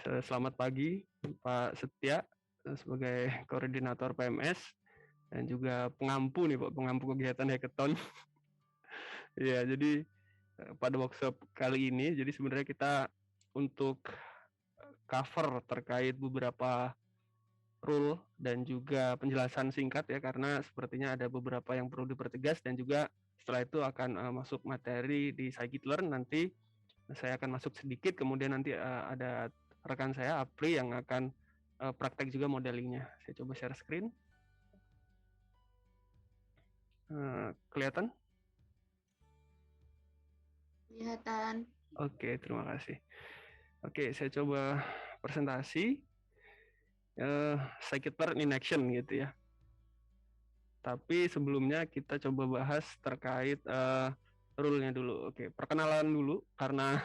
Selamat pagi Pak Setia, sebagai koordinator PMS dan juga pengampu nih Pak, pengampu kegiatan hackathon. Iya, jadi pada workshop kali ini, jadi sebenarnya kita untuk cover terkait beberapa rule dan juga penjelasan singkat ya, karena sepertinya ada beberapa yang perlu dipertegas dan juga setelah itu akan masuk materi di Scikit-learn. Nanti saya akan masuk sedikit, kemudian nanti ada rekan saya Apri yang akan praktek juga modelingnya. Saya coba share screen. Kelihatan? Kelihatan. Oke, terima kasih. Oke, saya coba presentasi Scikit-learn in action gitu ya. Tapi sebelumnya kita coba bahas terkait rule-nya dulu. Oke, perkenalan dulu karena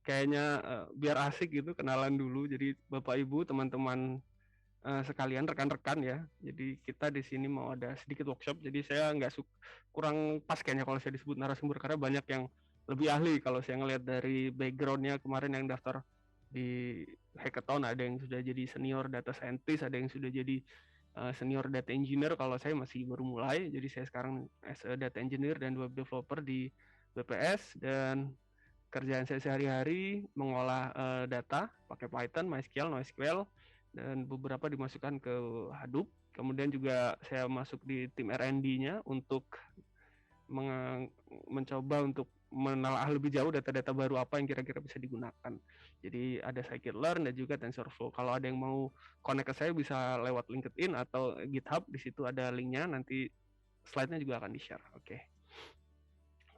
kayaknya biar asik gitu, kenalan dulu. Jadi Bapak Ibu, teman-teman sekalian, rekan-rekan ya. Jadi kita di sini mau ada sedikit workshop. Jadi saya nggak kurang pas kayaknya kalau saya disebut narasumber karena banyak yang lebih ahli. Kalau saya ngelihat dari backgroundnya kemarin yang daftar di hackathon, ada yang sudah jadi senior data scientist, ada yang sudah jadi senior data engineer. Kalau saya masih baru mulai, jadi saya sekarang as a data engineer dan web developer di BPS, dan kerjaan saya sehari-hari mengolah data pakai Python, MySQL, NoSQL, dan beberapa dimasukkan ke Hadoop. Kemudian juga saya masuk di tim R&D-nya untuk mencoba untuk menelaah lebih jauh data-data baru apa yang kira-kira bisa digunakan. Jadi ada Scikit-learn dan juga TensorFlow. Kalau ada yang mau connect ke saya bisa lewat LinkedIn atau GitHub, di situ ada linknya, nanti slide-nya juga akan di-share. Oke.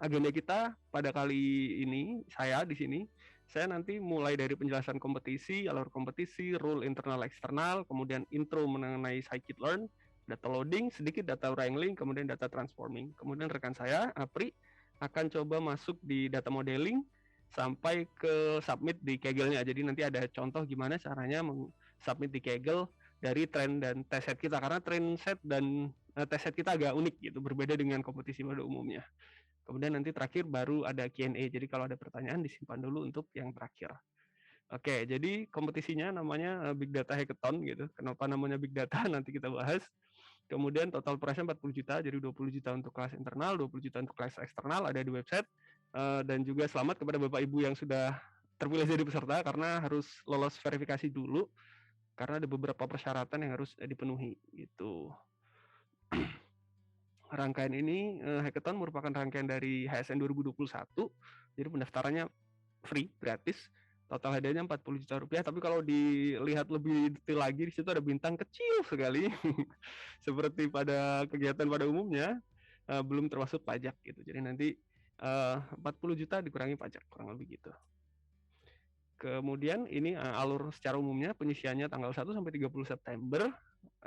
Agenda kita pada kali ini, saya di sini, saya nanti mulai dari penjelasan kompetisi, alur kompetisi, rule internal eksternal, kemudian intro mengenai Scikit-learn, data loading, sedikit data wrangling, kemudian data transforming. Kemudian rekan saya, Apri, akan coba masuk di data modeling sampai ke submit di Kaggle-nya. Jadi nanti ada contoh gimana caranya submit di Kaggle dari trend dan test set kita, karena trend set dan test set kita agak unik gitu, berbeda dengan kompetisi pada umumnya. Kemudian nanti terakhir baru ada Q&A. Jadi kalau ada pertanyaan disimpan dulu untuk yang terakhir. Oke, jadi kompetisinya namanya Big Data Hackathon gitu. Kenapa namanya Big Data? Nanti kita bahas. Kemudian total price-nya 40 juta, jadi 20 juta untuk kelas internal, 20 juta untuk kelas eksternal, ada di website. Dan juga selamat kepada Bapak Ibu yang sudah terpilih jadi peserta, karena harus lolos verifikasi dulu, karena ada beberapa persyaratan yang harus dipenuhi gitu. Rangkaian ini hackathon merupakan rangkaian dari HSN 2021. Jadi pendaftarannya free, gratis. Total hadiahnya 40 juta rupiah, tapi kalau dilihat lebih detail lagi di situ ada bintang kecil sekali. Seperti pada kegiatan pada umumnya, belum termasuk pajak gitu. Jadi nanti 40 juta dikurangi pajak, kurang lebih gitu. Kemudian ini alur secara umumnya, penyisiannya tanggal 1 sampai 30 September.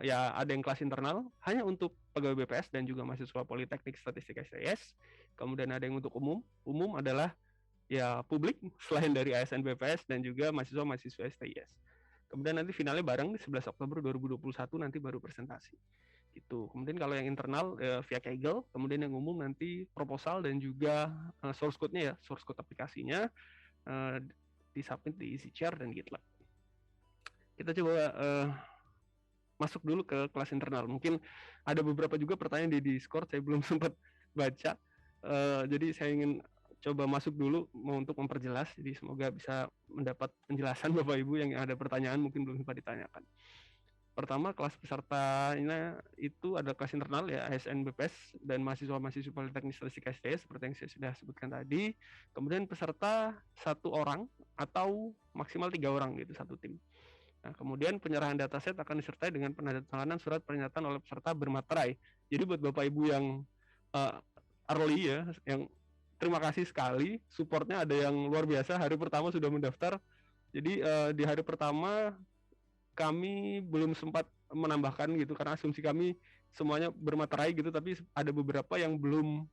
Ya, ada yang kelas internal hanya untuk pegawai BPS dan juga mahasiswa Politeknik Statistik STS. Kemudian ada yang untuk umum. Umum adalah ya publik selain dari ASN BPS dan juga mahasiswa STIS. Kemudian nanti finalnya bareng 11 Oktober 2021 nanti baru presentasi. Gitu. Kemudian kalau yang internal via Kaggle, kemudian yang umum nanti proposal dan juga source code-nya ya, source code aplikasinya disubmit di EasyChair dan GitLab. Kita coba masuk dulu ke kelas internal. Mungkin ada beberapa juga pertanyaan di Discord, saya belum sempat baca. Jadi saya ingin coba masuk dulu untuk memperjelas. Jadi semoga bisa mendapat penjelasan Bapak Ibu yang ada pertanyaan mungkin belum sempat ditanyakan. Pertama, kelas pesertanya itu ada kelas internal ya, ASN BPS dan mahasiswa Politeknik Statistik STS seperti yang saya sudah sebutkan tadi. Kemudian peserta 1 orang atau maksimal 3 orang gitu, satu tim. Nah, kemudian penyerahan dataset akan disertai dengan penandatanganan surat pernyataan oleh peserta bermaterai. Jadi buat Bapak Ibu yang early ya, yang terima kasih sekali, supportnya ada yang luar biasa. Hari pertama sudah mendaftar. Jadi di hari pertama kami belum sempat menambahkan gitu, karena asumsi kami semuanya bermaterai gitu, tapi ada beberapa yang belum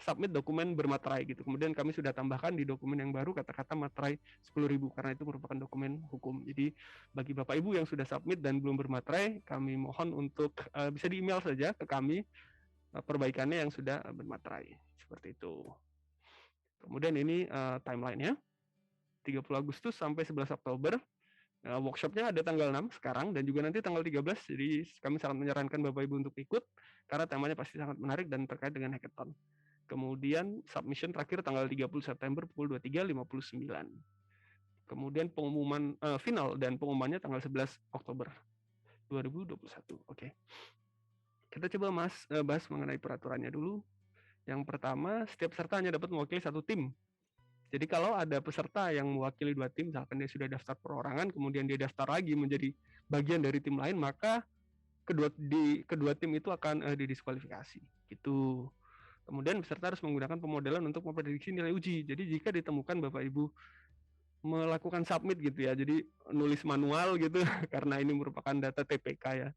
submit dokumen bermaterai gitu. Kemudian kami sudah tambahkan di dokumen yang baru kata-kata materai 10.000 karena itu merupakan dokumen hukum. Jadi bagi Bapak Ibu yang sudah submit dan belum bermaterai, kami mohon untuk bisa di email saja ke kami perbaikannya yang sudah bermaterai. Seperti itu. Kemudian ini timeline-nya 30 Agustus sampai 11 Oktober. Workshopnya ada tanggal 6 sekarang dan juga nanti tanggal 13, jadi kami sangat menyarankan Bapak Ibu untuk ikut karena temanya pasti sangat menarik dan terkait dengan hackathon. Kemudian submission terakhir tanggal 30 September pukul 23.59. Kemudian pengumuman final dan pengumumannya tanggal 11 Oktober 2021. Oke. Kita coba bahas mengenai peraturannya dulu. Yang pertama, setiap peserta hanya dapat mewakili satu tim. Jadi kalau ada peserta yang mewakili 2 tim, misalkan dia sudah daftar perorangan, kemudian dia daftar lagi menjadi bagian dari tim lain, maka kedua tim itu akan didiskualifikasi. Gitu. Kemudian peserta harus menggunakan pemodelan untuk memprediksi nilai uji. Jadi jika ditemukan Bapak Ibu melakukan submit gitu ya, jadi nulis manual gitu karena ini merupakan data TPK ya,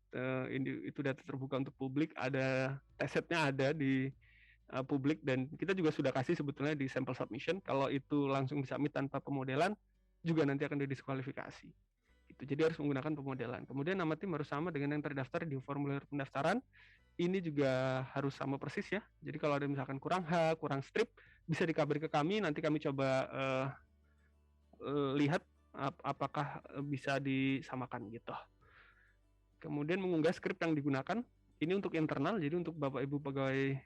itu data terbuka untuk publik, ada testsetnya ada di publik dan kita juga sudah kasih sebetulnya di sampel submission. Kalau itu langsung disubmit tanpa pemodelan juga nanti akan didiskualifikasi. Itu jadi harus menggunakan pemodelan. Kemudian nama tim harus sama dengan yang terdaftar di formulir pendaftaran. Ini juga harus sama persis ya. Jadi kalau ada misalkan kurang H, kurang strip, bisa dikabari ke kami. Nanti kami coba lihat apakah bisa disamakan gitu. Kemudian mengunggah skrip yang digunakan. Ini untuk internal, jadi untuk Bapak Ibu pegawai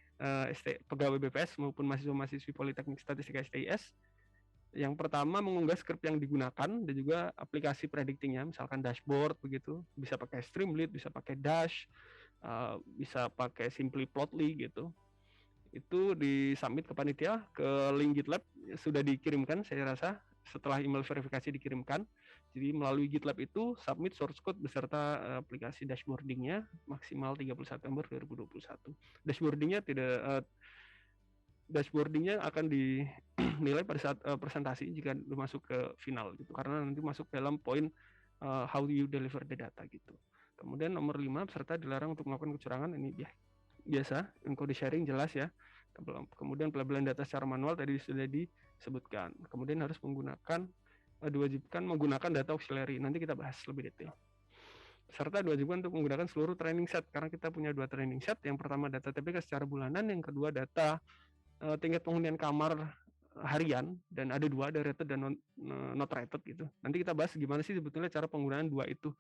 pegawai BPS maupun mahasiswa-mahasiswi Politeknik Statistika STIS. Yang pertama mengunggah skrip yang digunakan dan juga aplikasi predictingnya, misalkan dashboard begitu, bisa pakai Streamlit, bisa pakai Dash, bisa pakai Simply Plotly gitu. Itu disubmit ke panitia, ke link GitLab sudah dikirimkan saya rasa setelah email verifikasi dikirimkan. Jadi melalui GitLab itu submit source code beserta aplikasi dashboardingnya maksimal 30 September 2021. Dashboardingnya akan dinilai pada saat presentasi jika masuk ke final gitu, karena nanti masuk dalam poin how you deliver the data gitu. Kemudian nomor 5, peserta dilarang untuk melakukan kecurangan. Ini biasa, encode sharing jelas ya. Kemudian pelabelan data secara manual tadi sudah disebutkan. Kemudian harus diwajibkan menggunakan data auxiliary. Nanti kita bahas lebih detail. Serta diwajibkan untuk menggunakan seluruh training set karena kita punya 2 training set. Yang pertama data TPK secara bulanan, yang kedua data tingkat penghunian kamar harian, dan ada 2, ada rated dan not rated gitu. Nanti kita bahas gimana sih sebetulnya cara penggunaan 2 itu.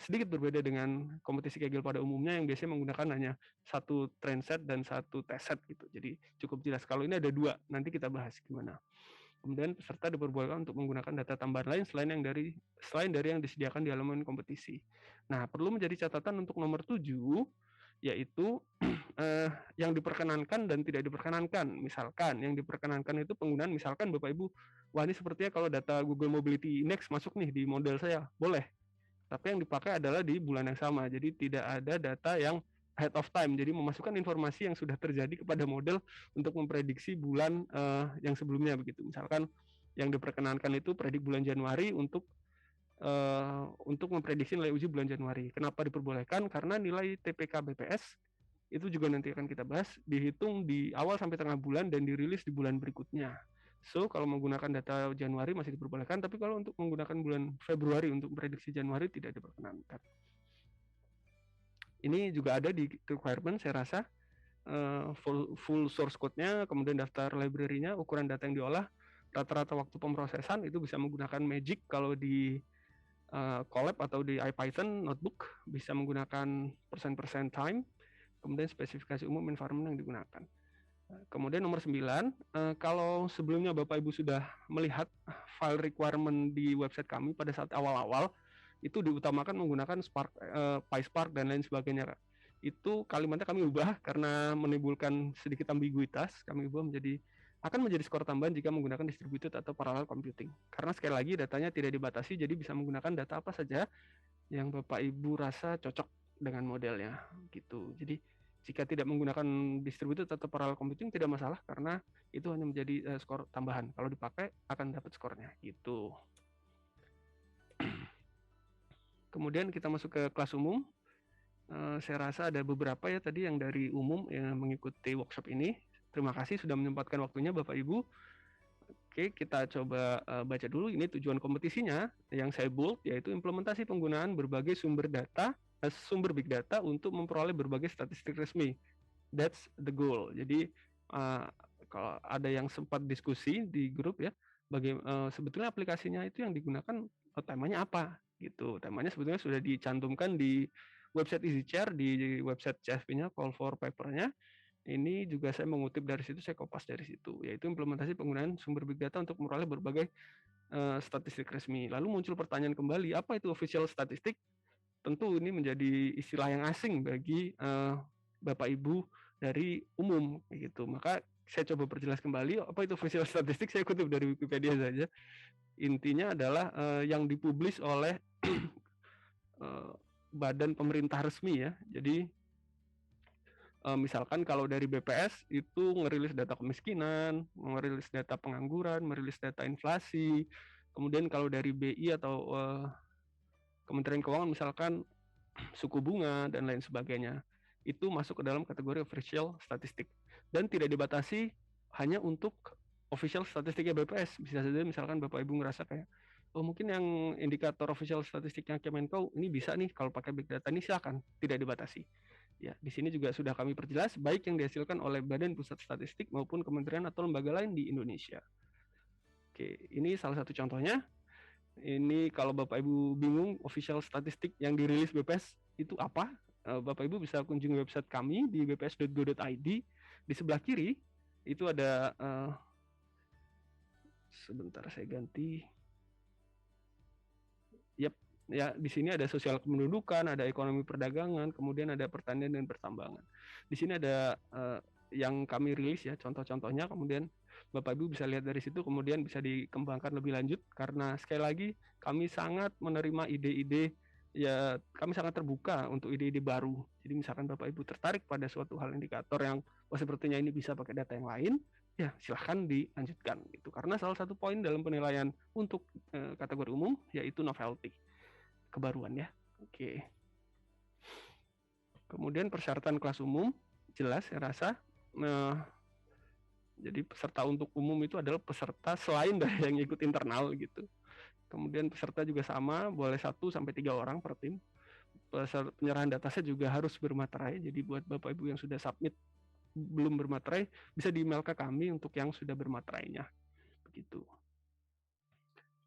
Sedikit berbeda dengan kompetisi Kaggle pada umumnya yang biasanya menggunakan hanya 1 train set dan 1 test set gitu. Jadi cukup jelas. Kalau ini ada 2, nanti kita bahas gimana. Kemudian peserta diperbolehkan untuk menggunakan data tambahan lain selain dari yang disediakan di halaman kompetisi. Nah, perlu menjadi catatan untuk nomor 7, yaitu yang diperkenankan dan tidak diperkenankan. Misalkan yang diperkenankan itu penggunaan, misalkan Bapak Ibu, wah ini sepertinya kalau data Google Mobility Index masuk nih di model saya, boleh. Tapi yang dipakai adalah di bulan yang sama, jadi tidak ada data yang ahead of time, jadi memasukkan informasi yang sudah terjadi kepada model untuk memprediksi bulan yang sebelumnya begitu. Misalkan yang diperkenankan itu predik bulan Januari untuk memprediksi nilai uji bulan Januari. Kenapa diperbolehkan? Karena nilai TPK BPS itu juga nanti akan kita bahas, dihitung di awal sampai tengah bulan dan dirilis di bulan berikutnya. So, kalau menggunakan data Januari masih diperbolehkan, tapi kalau untuk menggunakan bulan Februari untuk prediksi Januari tidak diperkenankan. Ini juga ada di requirement saya rasa, full source code-nya, kemudian daftar library-nya, ukuran data yang diolah, rata-rata waktu pemrosesan itu bisa menggunakan Magic. Kalau di Colab atau di IPython notebook bisa menggunakan persen time, kemudian spesifikasi umum environment yang digunakan. Kemudian nomor 9, kalau sebelumnya Bapak Ibu sudah melihat file requirement di website kami pada saat awal-awal, itu diutamakan menggunakan Spark, PySpark dan lain sebagainya. Itu kalimatnya kami ubah karena menimbulkan sedikit ambiguitas. Kami ubah akan menjadi skor tambahan jika menggunakan distributed atau parallel computing. Karena sekali lagi datanya tidak dibatasi, jadi bisa menggunakan data apa saja yang Bapak Ibu rasa cocok dengan modelnya gitu. Jadi jika tidak menggunakan distributed atau parallel computing tidak masalah karena itu hanya menjadi skor tambahan. Kalau dipakai akan dapat skornya gitu. Kemudian kita masuk ke kelas umum. Saya rasa ada beberapa ya tadi yang dari umum yang mengikuti workshop ini. Terima kasih sudah menyempatkan waktunya Bapak Ibu. Oke, kita coba baca dulu. Ini tujuan kompetisinya yang saya bold, yaitu implementasi penggunaan berbagai sumber big data untuk memperoleh berbagai statistik resmi. That's the goal. Jadi kalau ada yang sempat diskusi di grup ya, sebetulnya aplikasinya itu yang digunakan temanya apa gitu. Temanya sebetulnya sudah dicantumkan di website EasyChair, di website CFP-nya, call for paper-nya. Ini juga saya mengutip dari situ, saya kopas dari situ, yaitu implementasi penggunaan sumber big data untuk memperoleh berbagai statistik resmi. Lalu muncul pertanyaan kembali, apa itu official statistik? Tentu ini menjadi istilah yang asing bagi Bapak Ibu dari umum gitu. Maka saya coba perjelas kembali apa itu official statistik. Saya kutip dari Wikipedia saja. Intinya adalah yang dipublish oleh badan pemerintah resmi ya. Jadi misalkan kalau dari BPS itu ngerilis data kemiskinan, ngerilis data pengangguran, merilis data inflasi. Kemudian kalau dari BI atau Kementerian Keuangan misalkan suku bunga dan lain sebagainya. Itu masuk ke dalam kategori official statistik dan tidak dibatasi hanya untuk official statistiknya BPS. Bisa saja misalkan Bapak Ibu ngerasa kayak, oh mungkin yang indikator official statistiknya Kemenko ini bisa nih kalau pakai big data ini silakan, tidak dibatasi. Ya, di sini juga sudah kami perjelas baik yang dihasilkan oleh Badan Pusat Statistik maupun kementerian atau lembaga lain di Indonesia. Oke, ini salah satu contohnya. Ini kalau Bapak Ibu bingung official statistik yang dirilis BPS itu apa, Bapak Ibu bisa kunjungi website kami di bps.go.id. Di sebelah kiri itu ada sebentar saya ganti. Yap, ya di sini ada sosial kependudukan, ada ekonomi perdagangan, kemudian ada pertanian dan pertambangan. Di sini ada yang kami rilis ya contoh-contohnya, kemudian Bapak Ibu bisa lihat dari situ, kemudian bisa dikembangkan lebih lanjut karena sekali lagi kami sangat menerima ide-ide ya, kami sangat terbuka untuk ide-ide baru. Jadi misalkan Bapak Ibu tertarik pada suatu hal indikator yang sepertinya ini bisa pakai data yang lain, ya silahkan dilanjutkan gitu. Karena salah satu poin dalam penilaian untuk kategori umum yaitu novelty, kebaruan ya. Oke. Kemudian persyaratan kelas umum jelas saya rasa. Jadi peserta untuk umum itu adalah peserta selain dari yang ikut internal gitu. Kemudian peserta juga sama, boleh 1 sampai 3 orang per tim. Penyerahan dataset juga harus bermaterai. Jadi buat Bapak Ibu yang sudah submit belum bermaterai, bisa di email ke kami untuk yang sudah bermaterainya. Begitu.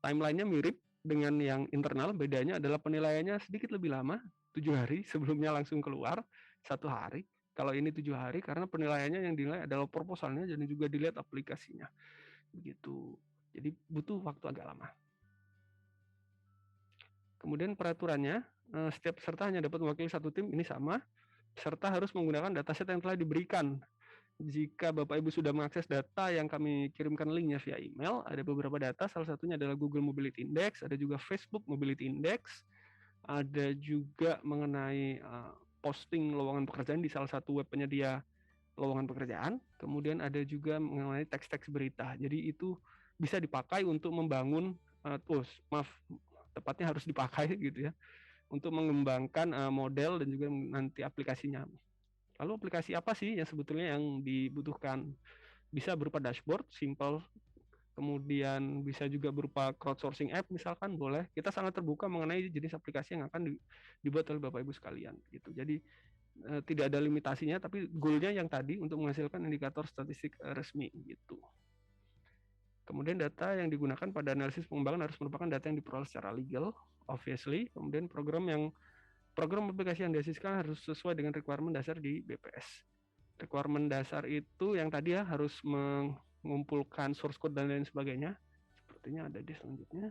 Timeline-nya mirip dengan yang internal, bedanya adalah penilaiannya sedikit lebih lama, 7 hari sebelumnya langsung keluar, 1 hari. Kalau ini 7 hari karena penilaiannya yang dinilai adalah proposalnya dan juga dilihat aplikasinya. Begitu. Jadi butuh waktu agak lama. Kemudian peraturannya, setiap peserta hanya dapat mewakili 1 tim, ini sama. Peserta harus menggunakan dataset yang telah diberikan. Jika Bapak Ibu sudah mengakses data yang kami kirimkan linknya via email, ada beberapa data, salah satunya adalah Google Mobility Index, ada juga Facebook Mobility Index, ada juga mengenai posting lowongan pekerjaan di salah satu web penyedia lowongan pekerjaan, kemudian ada juga mengenai teks-teks berita. Jadi itu bisa dipakai untuk membangun, tepatnya harus dipakai gitu ya, untuk mengembangkan model dan juga nanti aplikasinya. Lalu aplikasi apa sih yang sebetulnya yang dibutuhkan? Bisa berupa dashboard, simple, kemudian bisa juga berupa crowdsourcing app misalkan, boleh. Kita sangat terbuka mengenai jenis aplikasi yang akan dibuat oleh Bapak Ibu sekalian gitu. Jadi tidak ada limitasinya, tapi goalnya yang tadi untuk menghasilkan indikator statistik resmi gitu. Kemudian data yang digunakan pada analisis pengembangan harus merupakan data yang diperoleh secara legal, obviously. Kemudian program aplikasi yang dihasilkan harus sesuai dengan requirement dasar di BPS. Requirement dasar itu yang tadi ya, harus mengumpulkan source code dan lain sebagainya. Sepertinya ada di selanjutnya.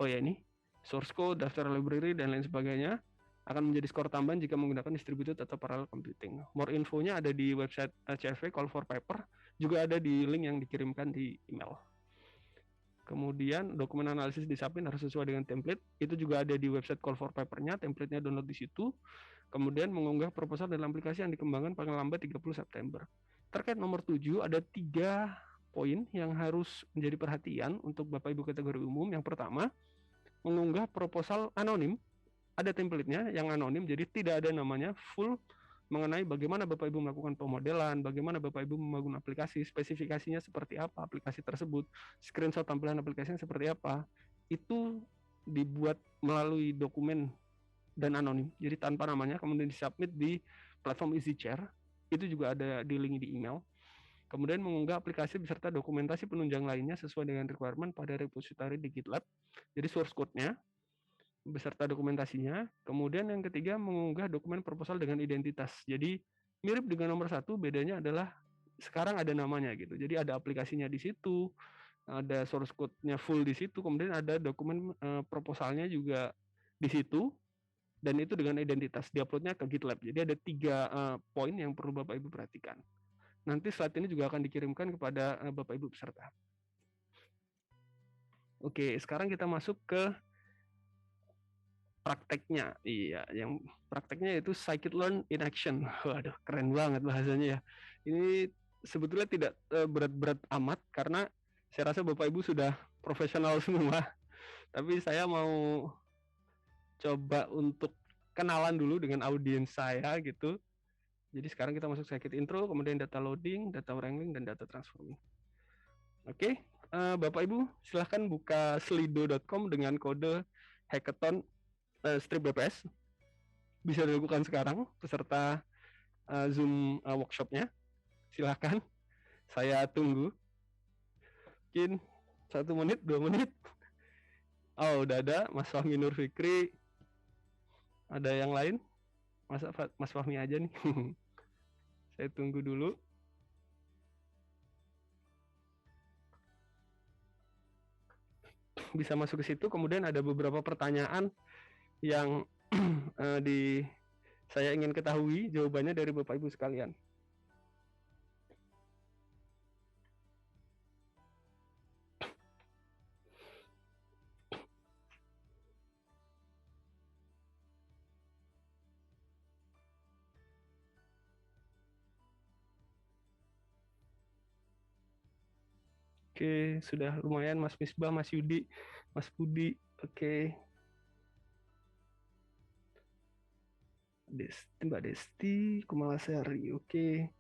Oh ya, ini source code, daftar library dan lain sebagainya akan menjadi skor tambahan jika menggunakan distributed atau parallel computing. More infonya ada di website CFP call for paper, juga ada di link yang dikirimkan di email. Kemudian dokumen analisis di submit harus sesuai dengan template, itu juga ada di website call for paper-nya, template-nya download di situ. Kemudian mengunggah proposal dan aplikasi yang dikembangkan paling lambat 30 September. Terkait nomor 7, ada 3 poin yang harus menjadi perhatian untuk Bapak Ibu kategori umum. Yang pertama, mengunggah proposal anonim. Ada template-nya yang anonim, jadi tidak ada namanya, full mengenai bagaimana Bapak Ibu melakukan pemodelan, bagaimana Bapak Ibu membangun aplikasi, spesifikasinya seperti apa aplikasi tersebut, screenshot tampilan aplikasinya seperti apa, itu dibuat melalui dokumen dan anonim, jadi tanpa namanya, kemudian disubmit di platform EasyChair. itu juga ada di link di email. Kemudian mengunggah aplikasi beserta dokumentasi penunjang lainnya sesuai dengan requirement pada repository di GitLab. Jadi source code-nya beserta dokumentasinya. Kemudian yang ketiga mengunggah dokumen proposal dengan identitas. Jadi mirip dengan nomor 1, bedanya adalah sekarang ada namanya gitu. Jadi ada aplikasinya di situ, ada source code-nya full di situ, kemudian ada dokumen proposalnya juga di situ, dan itu dengan identitas. Diuploadnya ke GitLab. Jadi ada 3 poin yang perlu Bapak Ibu perhatikan. Nanti slide ini juga akan dikirimkan kepada Bapak Ibu peserta. Oke, sekarang kita masuk ke prakteknya. Iya, yang prakteknya itu scikit-learn in action. Waduh, keren banget bahasanya ya. Ini sebetulnya tidak berat-berat amat karena saya rasa Bapak Ibu sudah profesional semua. Tapi saya mau coba untuk kenalan dulu dengan audiens saya gitu. Jadi sekarang kita masuk scikit intro, kemudian data loading, data wrangling, dan data transforming. Oke, Bapak Ibu silahkan buka slido.com dengan kode hackathon strip BPS. Bisa dilakukan sekarang peserta Zoom workshopnya. Silahkan, saya tunggu. Mungkin 1 menit, 2 menit. Oh, udah ada Mas Fahmi Nur Fikri. Ada yang lain? Mas Fahmi aja nih. Saya tunggu dulu. Bisa masuk ke situ, kemudian ada beberapa pertanyaan yang saya ingin ketahui jawabannya dari Bapak Ibu sekalian. Oke, sudah lumayan Mas Misbah, Mas Yudi, Mas Budi. Oke. Mbak Desti, Kumalasari. Oke.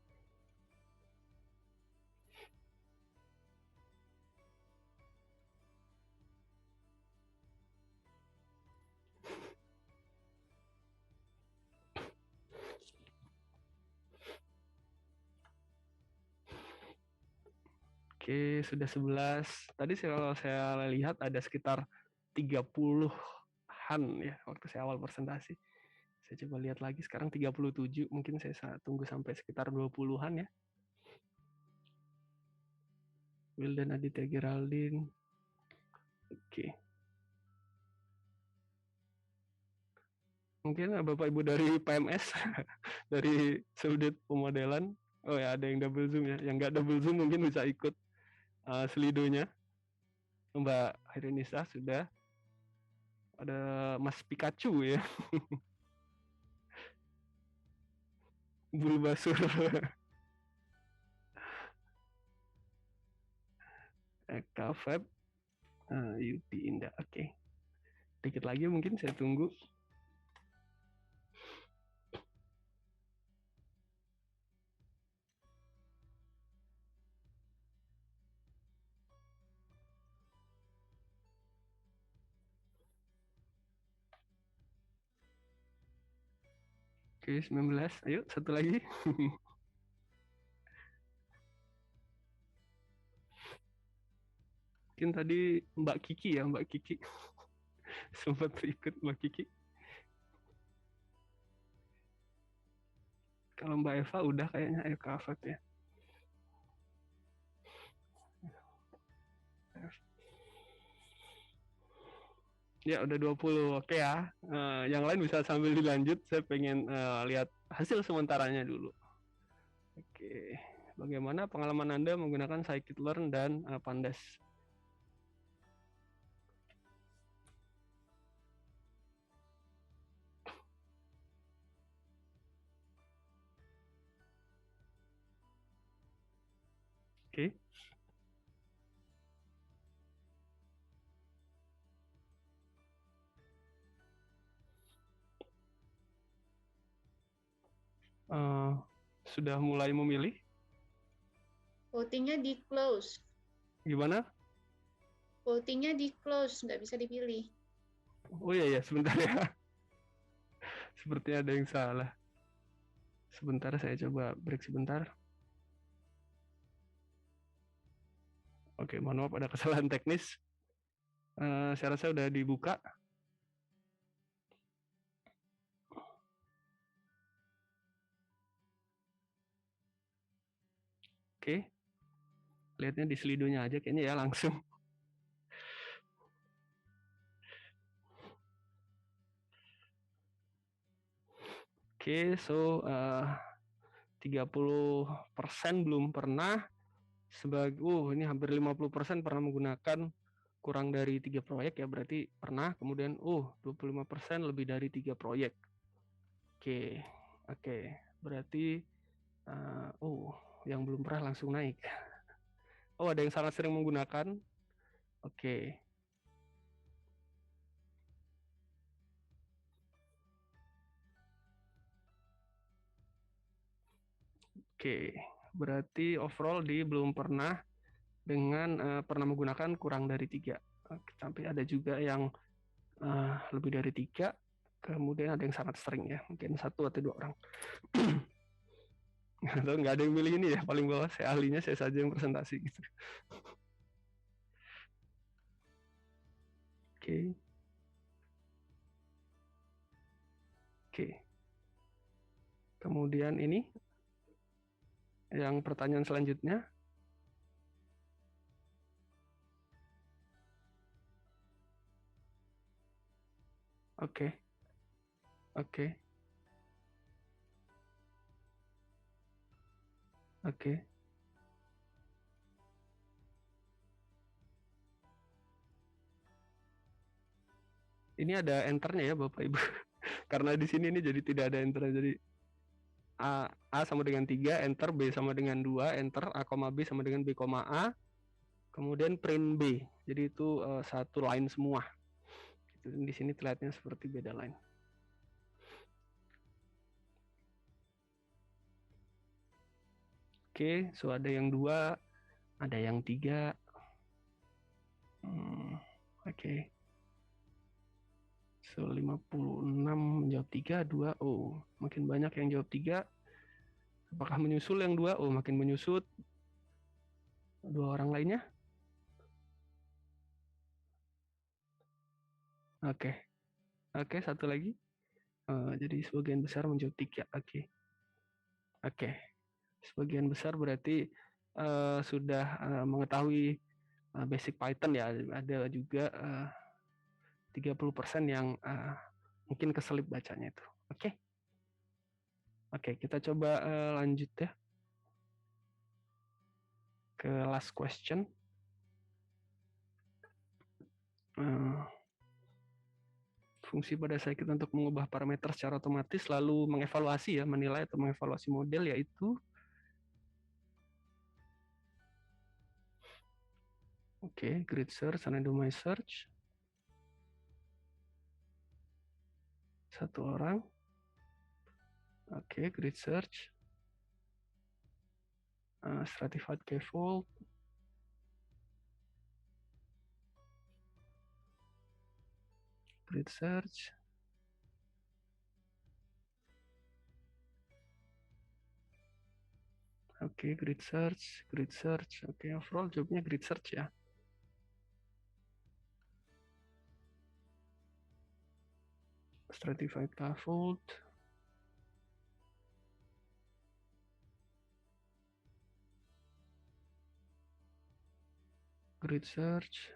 Oke, sudah 11. Tadi kalau saya lihat ada sekitar 30-an ya waktu saya awal presentasi. Saya coba lihat lagi, sekarang 37. Mungkin saya tunggu sampai sekitar 20-an ya. Wildan Aditya Geraldine. Oke. Mungkin Bapak Ibu dari PMS, dari sudut pemodelan. Oh ya, ada yang double zoom ya. Yang nggak double zoom mungkin bisa ikut slidonya. Mbak Hirinisa sudah. Ada Mas Pikachu ya. Bulbasur. Eka Feb. Yuti Indah. Oke. Dikit lagi mungkin saya tunggu. Oke, 19. Ayo, satu lagi. Mungkin tadi Mbak Kiki ya, Mbak Kiki. Sempat ikut Mbak Kiki. Kalau Mbak Eva udah kayaknya Eka Feb ya. Ya udah 20. Oke ya. Yang lain bisa sambil dilanjut. Saya pengen lihat hasil sementaranya dulu. Oke. Bagaimana pengalaman Anda menggunakan scikit-learn dan Pandas? Oke. Sudah mulai memilih? Votingnya di close. Gimana? Votingnya di close, nggak bisa dipilih. Oh iya ya, sebentar ya. Sepertinya ada yang salah. Sebentar, saya coba break sebentar. Oke, mohon maaf ada kesalahan teknis. Saya rasa udah dibuka. Oke, lihatnya di Slido-nya aja kayaknya ya langsung. Oke, so 30% belum pernah. Ini hampir 50% pernah menggunakan kurang dari 3 proyek ya, berarti pernah. Kemudian 25% lebih dari 3 proyek. Oke, berarti yang belum pernah langsung naik. Ada yang sangat sering menggunakan. Oke, berarti overall di belum pernah dengan pernah menggunakan kurang dari 3. Sampai ada juga yang lebih dari 3, kemudian ada yang sangat sering ya, mungkin 1 atau 2 orang. Atau nggak ada yang milih ini ya, paling bawah saya ahlinya, saya saja yang presentasi gitu. Oke. Kemudian ini yang pertanyaan selanjutnya. Oke. Ini ada enternya ya Bapak Ibu. Karena di sini ini jadi tidak ada enter, jadi A sama dengan 3, enter, B sama dengan 2, enter, A, B sama dengan B, A, kemudian print B. Jadi itu satu line semua. Di sini terlihatnya seperti beda line. Oke, so ada yang 2, ada yang 3. Oke. So 56 menjawab 3, 2, makin banyak yang jawab 3. Apakah menyusul yang 2? Makin menyusut. 2 orang lainnya. Oke, satu lagi. Jadi sebagian besar menjawab 3. Oke. Sebagian besar berarti sudah mengetahui basic Python ya. Ada juga 30% yang mungkin keselip bacanya itu. Oke, kita coba lanjut ya ke last question. Fungsi pada circuit untuk mengubah parameter secara otomatis lalu mengevaluasi ya, menilai atau mengevaluasi model, yaitu grid search, randomized search. 1 orang. Grid search. Stratified k-fold. Grid search. Grid search. Overall jawabnya grid search ya. Stratified k-fold. Grid search.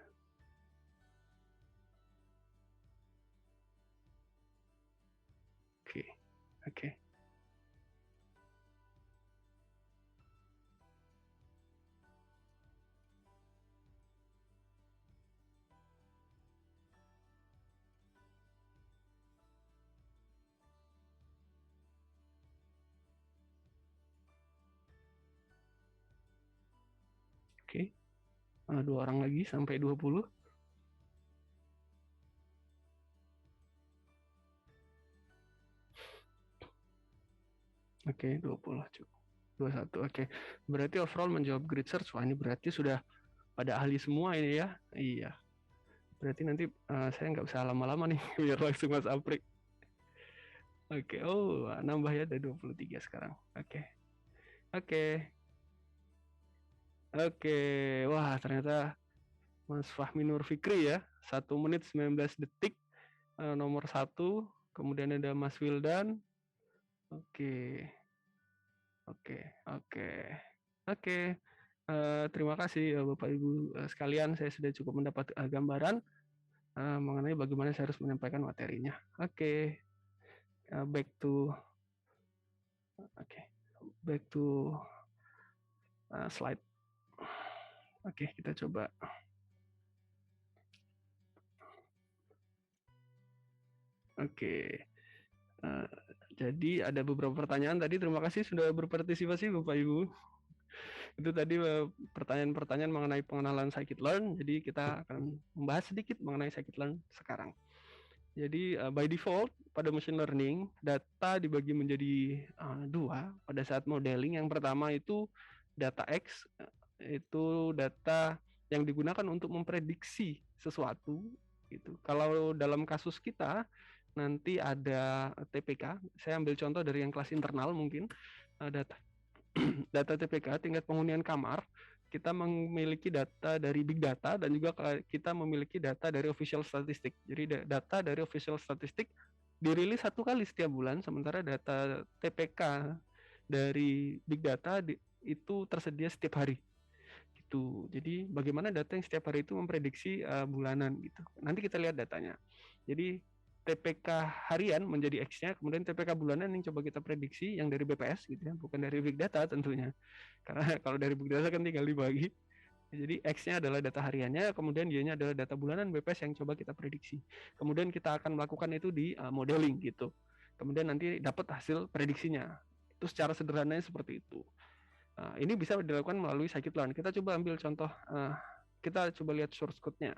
Oke. Oke. 2 orang lagi sampai 20. Oke, 20 cukup. 21. Oke. Berarti overall menjawab grid search. Wah, ini berarti sudah pada ahli semua ini ya. Iya. Berarti nanti saya nggak usah lama-lama nih biar langsung Mas Aprik. Oke, oh nambah ya ada 23 sekarang. Oke. Oke. Oke. Wah, ternyata Mas Fahmi Nur Fikri ya. 1 menit 19 detik nomor 1. Kemudian ada Mas Wildan. Oke. Oke. Oke. Oke. Terima kasih Bapak Ibu sekalian, saya sudah cukup mendapat gambaran mengenai bagaimana saya harus menyampaikan materinya. Oke. Back to slide. Oke, kita coba. Oke. Jadi ada beberapa pertanyaan tadi. Terima kasih sudah berpartisipasi Bapak Ibu. Itu tadi pertanyaan-pertanyaan mengenai pengenalan scikit-learn. Jadi kita akan membahas sedikit mengenai scikit-learn sekarang. Jadi by default pada machine learning data dibagi menjadi dua pada saat modeling. Yang pertama itu data X, itu data yang digunakan untuk memprediksi sesuatu. Gitu. Kalau dalam kasus kita nanti ada TPK. Saya ambil contoh dari yang kelas internal mungkin data TPK tingkat penghunian kamar. Kita memiliki data dari big data dan juga kita memiliki data dari official statistik. Jadi data dari official statistik dirilis 1 kali setiap bulan, sementara data TPK dari big data itu tersedia setiap hari. Gitu. Jadi bagaimana data yang setiap hari itu memprediksi bulanan gitu. Nanti kita lihat datanya. Jadi TPK harian menjadi X-nya, kemudian TPK bulanan yang coba kita prediksi yang dari BPS gitu ya, bukan dari big data tentunya. Karena kalau dari big data kan tinggal dibagi. Jadi X-nya adalah data hariannya, kemudian Y-nya adalah data bulanan BPS yang coba kita prediksi. Kemudian kita akan melakukan itu di modeling gitu. Kemudian nanti dapat hasil prediksinya. Itu secara sederhananya seperti itu. Ini bisa dilakukan melalui scikit-learn. Kita coba ambil contoh, kita coba lihat source code-nya.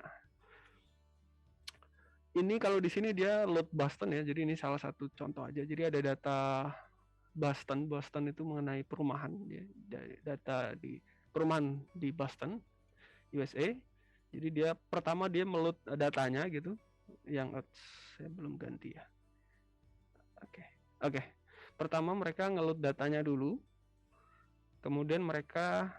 Ini kalau di sini dia load Boston ya, jadi ini salah satu contoh aja. Jadi ada data Boston itu mengenai perumahan, ya, data di perumahan di Boston, USA. Jadi dia pertama dia meload datanya gitu, yang saya belum ganti ya. Oke. Pertama mereka ngeload datanya dulu, kemudian mereka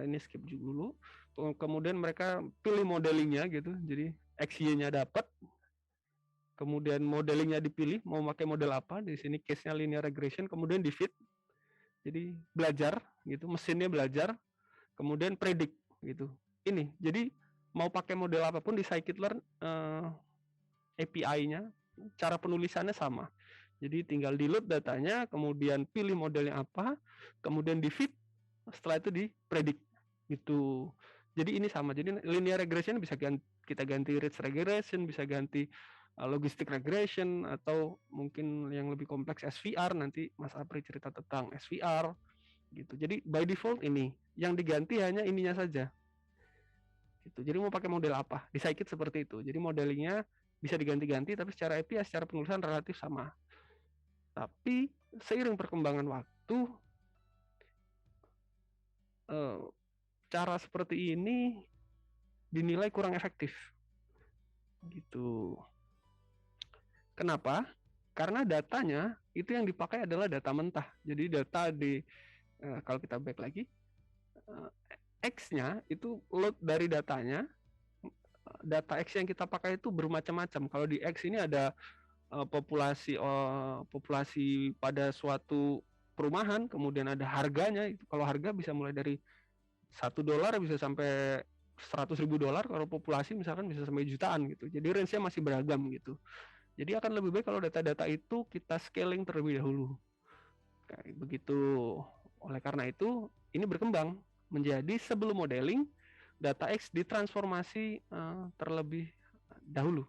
ini skip dulu, kemudian mereka pilih modelingnya gitu, jadi XY-nya dapat, kemudian modelingnya dipilih mau pakai model apa, di sini case-nya linear regression, kemudian di fit, jadi belajar gitu, mesinnya belajar, kemudian predict gitu. Ini jadi mau pakai model apapun di scikit-learn API-nya, cara penulisannya sama. Jadi tinggal di load datanya, kemudian pilih modelnya apa, kemudian di fit, setelah itu di predict gitu. Jadi ini sama. Jadi linear regression bisa kita ganti ridge regression, bisa ganti logistic regression, atau mungkin yang lebih kompleks SVR. Nanti Mas Apri cerita tentang SVR gitu. Jadi by default ini yang diganti hanya ininya saja. Gitu. Jadi mau pakai model apa? Di scikit seperti itu. Jadi modelingnya bisa diganti-ganti, tapi secara API secara penulisan relatif sama. Tapi seiring perkembangan waktu, cara seperti ini dinilai kurang efektif. Gitu. Kenapa? Karena datanya itu yang dipakai adalah data mentah. Jadi data di kalau kita back lagi, X-nya itu load dari datanya. Data X yang kita pakai itu bermacam-macam. Kalau di X ini ada populasi pada suatu perumahan, kemudian ada harganya. Kalau harga bisa mulai dari $1 bisa sampai $100.000. Kalau populasi misalkan bisa sampai jutaan gitu. Jadi range-nya masih beragam gitu. Jadi akan lebih baik kalau data-data itu kita scaling terlebih dahulu. Kayak begitu. Oleh karena itu, ini berkembang menjadi sebelum modeling, data X ditransformasi terlebih dahulu.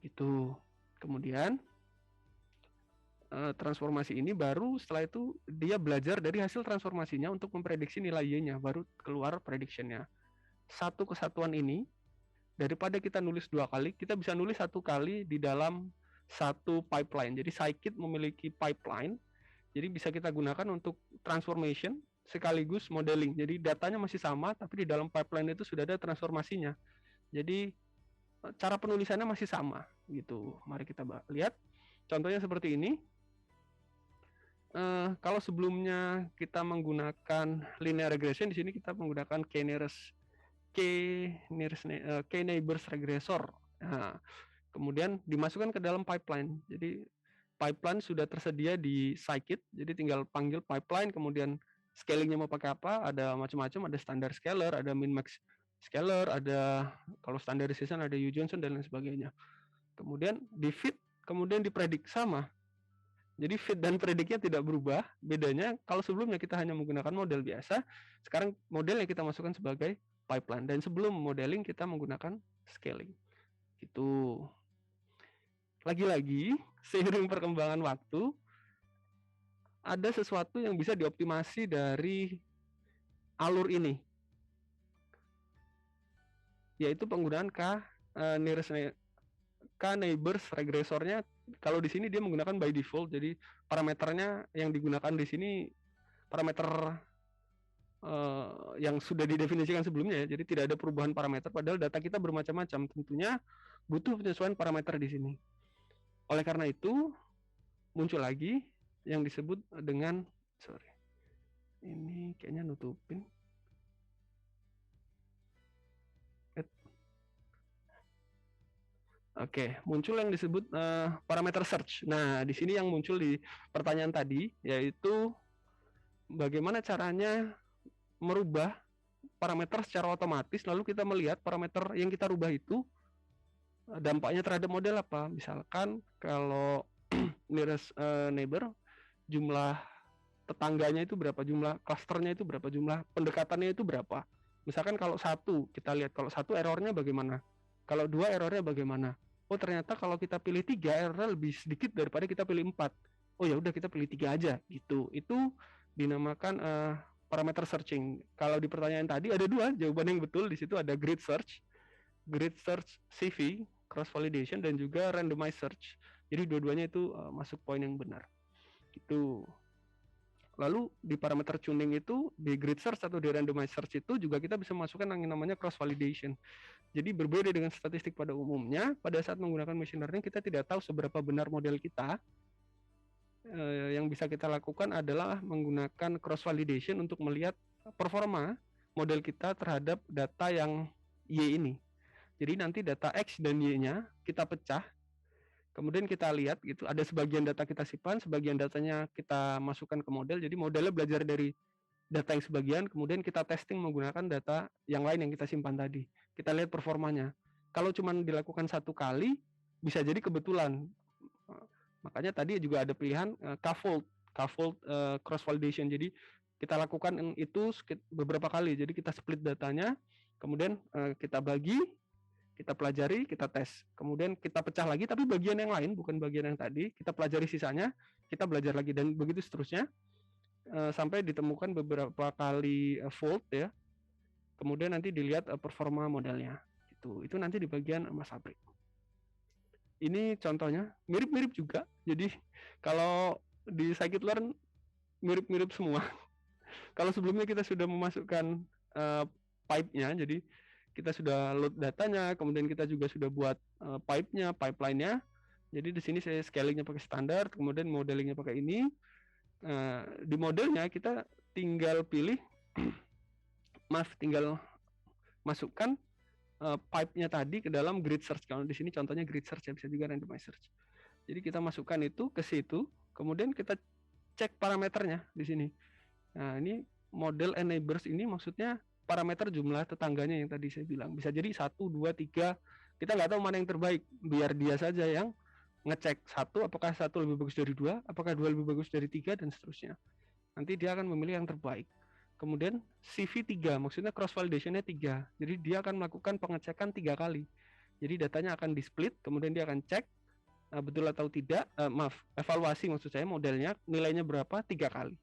Gitu. Kemudian transformasi ini baru setelah itu dia belajar dari hasil transformasinya untuk memprediksi nilai Y-nya, baru keluar prediction-nya. Satu kesatuan ini, daripada kita nulis 2 kali, kita bisa nulis 1 kali di dalam satu pipeline. Jadi scikit memiliki pipeline, jadi bisa kita gunakan untuk transformation sekaligus modeling. Jadi datanya masih sama, tapi di dalam pipeline itu sudah ada transformasinya. Jadi cara penulisannya masih sama gitu. Mari kita lihat. Contohnya seperti ini. Kalau sebelumnya kita menggunakan linear regression, di sini kita menggunakan k-neighbors regressor. Nah, kemudian dimasukkan ke dalam pipeline. Jadi pipeline sudah tersedia di scikit, jadi tinggal panggil pipeline, kemudian scalingnya mau pakai apa, ada macam-macam, ada standar scaler, ada min max scaler, ada kalau standardization ada Johnson dan lain sebagainya. Kemudian di fit, kemudian dipredik sama. Jadi fit dan prediknya tidak berubah. Bedanya kalau sebelumnya kita hanya menggunakan model biasa, sekarang model yang kita masukkan sebagai pipeline. Dan sebelum modeling kita menggunakan scaling. Itu lagi-lagi seiring perkembangan waktu ada sesuatu yang bisa dioptimasi dari alur ini, yaitu penggunaan k-neighbors regressornya. Kalau di sini dia menggunakan by default, jadi parameternya yang digunakan di sini parameter yang sudah didefinisikan sebelumnya ya. Jadi tidak ada perubahan parameter, padahal data kita bermacam-macam. Tentunya butuh penyesuaian parameter di sini. Oleh karena itu muncul lagi yang disebut dengan ini kayaknya nutupin. Oke, muncul yang disebut parameter search. Nah, di sini yang muncul di pertanyaan tadi, yaitu bagaimana caranya merubah parameter secara otomatis, lalu kita melihat parameter yang kita rubah itu dampaknya terhadap model apa. Misalkan kalau nearest neighbor, jumlah tetangganya itu berapa, jumlah klasternya itu berapa, jumlah pendekatannya itu berapa. Misalkan kalau satu, kita lihat kalau satu errornya bagaimana, kalau dua errornya bagaimana. Oh ternyata kalau kita pilih 3 errornya lebih sedikit daripada kita pilih 4. Oh ya udah kita pilih 3 aja gitu. Itu dinamakan parameter searching. Kalau di pertanyaan tadi ada 2 jawaban yang betul, di situ ada grid search CV, cross validation, dan juga randomized search. Jadi dua-duanya itu masuk poin yang benar. Gitu. Lalu di parameter tuning itu, di grid search atau di randomized search itu juga kita bisa masukkan yang namanya cross validation. Jadi berbeda dengan statistik pada umumnya, pada saat menggunakan machine learning kita tidak tahu seberapa benar model kita. Yang bisa kita lakukan adalah menggunakan cross validation untuk melihat performa model kita terhadap data yang Y ini. Jadi nanti data X dan Y-nya kita pecah, kemudian kita lihat gitu, ada sebagian data kita simpan, sebagian datanya kita masukkan ke model. Jadi modelnya belajar dari data yang sebagian, kemudian kita testing menggunakan data yang lain yang kita simpan tadi. Kita lihat performanya. Kalau cuma dilakukan satu kali, bisa jadi kebetulan. Makanya tadi juga ada pilihan k-fold cross validation. Jadi kita lakukan itu beberapa kali. Jadi kita split datanya, kemudian kita bagi, kita pelajari, kita tes. Kemudian kita pecah lagi, tapi bagian yang lain, bukan bagian yang tadi. Kita pelajari sisanya, kita belajar lagi, dan begitu seterusnya. Sampai ditemukan beberapa kali fold ya, kemudian nanti dilihat performa modelnya. Itu nanti di bagian Mas Abri. Ini contohnya mirip-mirip juga. Jadi kalau di scikit-learn mirip-mirip semua. Kalau sebelumnya kita sudah memasukkan pipe-nya, jadi kita sudah load datanya, kemudian kita juga sudah buat pipe-nya, pipeline-nya. Jadi di sini saya scalingnya pakai standar, kemudian modelingnya pakai ini. Di modelnya kita tinggal pilih tinggal masukkan pipe-nya tadi ke dalam grid search. Kalau di sini contohnya grid search, ya bisa juga randomized search. Jadi kita masukkan itu ke situ, kemudian kita cek parameternya di sini. Nah, ini model neighbors ini maksudnya parameter jumlah tetangganya yang tadi saya bilang. Bisa jadi 1, 2, 3. Kita nggak tahu mana yang terbaik. Biar dia saja yang ngecek satu, apakah satu lebih bagus dari 2, apakah 2 lebih bagus dari 3, dan seterusnya. Nanti dia akan memilih yang terbaik. Kemudian CV 3, maksudnya cross validation-nya 3. Jadi dia akan melakukan pengecekan 3 kali. Jadi datanya akan di-split, kemudian dia akan cek betul atau tidak, evaluasi maksud saya modelnya, nilainya berapa 3 kali.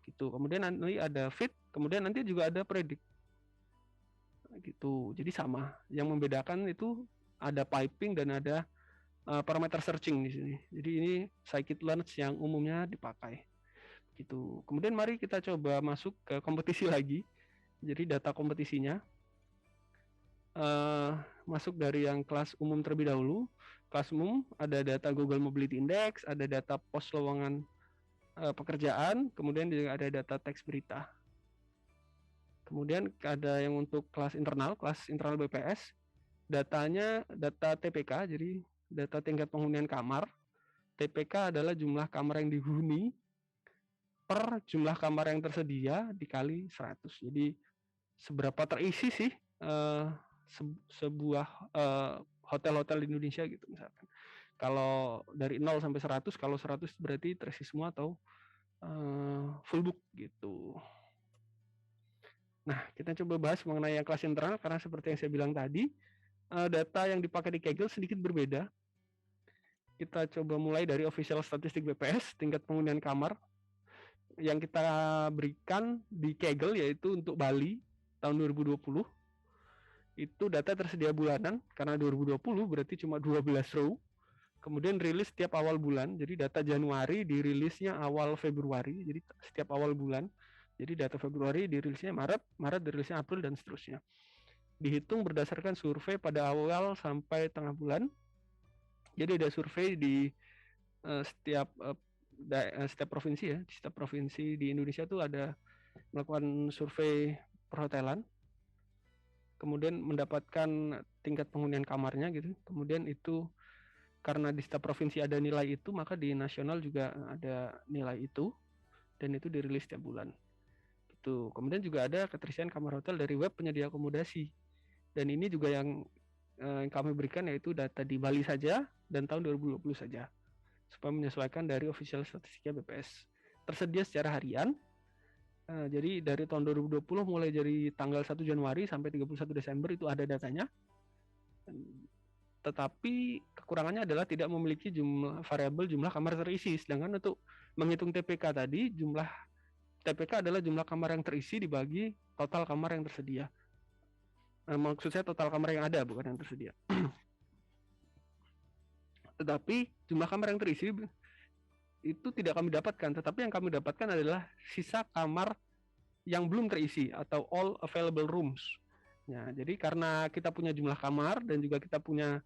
Gitu. Kemudian nanti ada fit, kemudian nanti juga ada predict. Gitu. Jadi sama. Yang membedakan itu ada piping dan ada parameter searching di sini. Jadi ini scikit-learn yang umumnya dipakai. Gitu. Kemudian mari kita coba masuk ke kompetisi lagi. Jadi data kompetisinya. masuk dari yang kelas umum terlebih dahulu. Kelas umum ada data Google Mobility Index, ada data pos lowongan pekerjaan, kemudian juga ada data teks berita. Kemudian ada yang untuk kelas internal BPS, datanya data TPK, jadi data tingkat penghunian kamar. TPK adalah jumlah kamar yang dihuni per jumlah kamar yang tersedia dikali 100. Jadi seberapa terisi sih sebuah hotel-hotel di Indonesia gitu misalkan. Kalau dari 0 sampai 100, kalau 100 berarti terisi semua atau full book gitu. Nah, kita coba bahas mengenai yang kelas internal karena seperti yang saya bilang tadi, data yang dipakai di Kaggle sedikit berbeda. Kita coba mulai dari official statistik BPS, tingkat penghunian kamar yang kita berikan di Kaggle yaitu untuk Bali tahun 2020. Itu data tersedia bulanan karena 2020 berarti cuma 12 row. Kemudian rilis setiap awal bulan. Jadi data Januari dirilisnya awal Februari. Jadi setiap awal bulan. Jadi data Februari dirilisnya Maret, Maret dirilisnya April dan seterusnya. Dihitung berdasarkan survei pada awal sampai tengah bulan. Jadi ada survei di setiap provinsi ya. Di setiap provinsi di Indonesia tuh ada melakukan survei perhotelan. Kemudian mendapatkan tingkat penghunian kamarnya gitu. Kemudian itu karena di setiap provinsi ada nilai itu, maka di nasional juga ada nilai itu, dan itu dirilis setiap bulan. Gitu. Kemudian juga ada keterisian kamar hotel dari web penyedia akomodasi. Dan ini juga yang kami berikan yaitu data di Bali saja dan tahun 2020 saja. Supaya menyesuaikan dari official statistiknya BPS. Tersedia secara harian. Jadi dari tahun 2020 mulai dari tanggal 1 Januari sampai 31 Desember itu ada datanya. Tetapi kekurangannya adalah tidak memiliki variabel jumlah kamar terisi. Sedangkan untuk menghitung TPK tadi, jumlah TPK adalah jumlah kamar yang terisi dibagi total kamar yang tersedia. Maksud saya total kamar yang ada, bukan yang tersedia. Tetapi jumlah kamar yang terisi itu tidak kami dapatkan. Tetapi yang kami dapatkan adalah sisa kamar yang belum terisi atau all available rooms. Ya, jadi karena kita punya jumlah kamar dan juga kita punya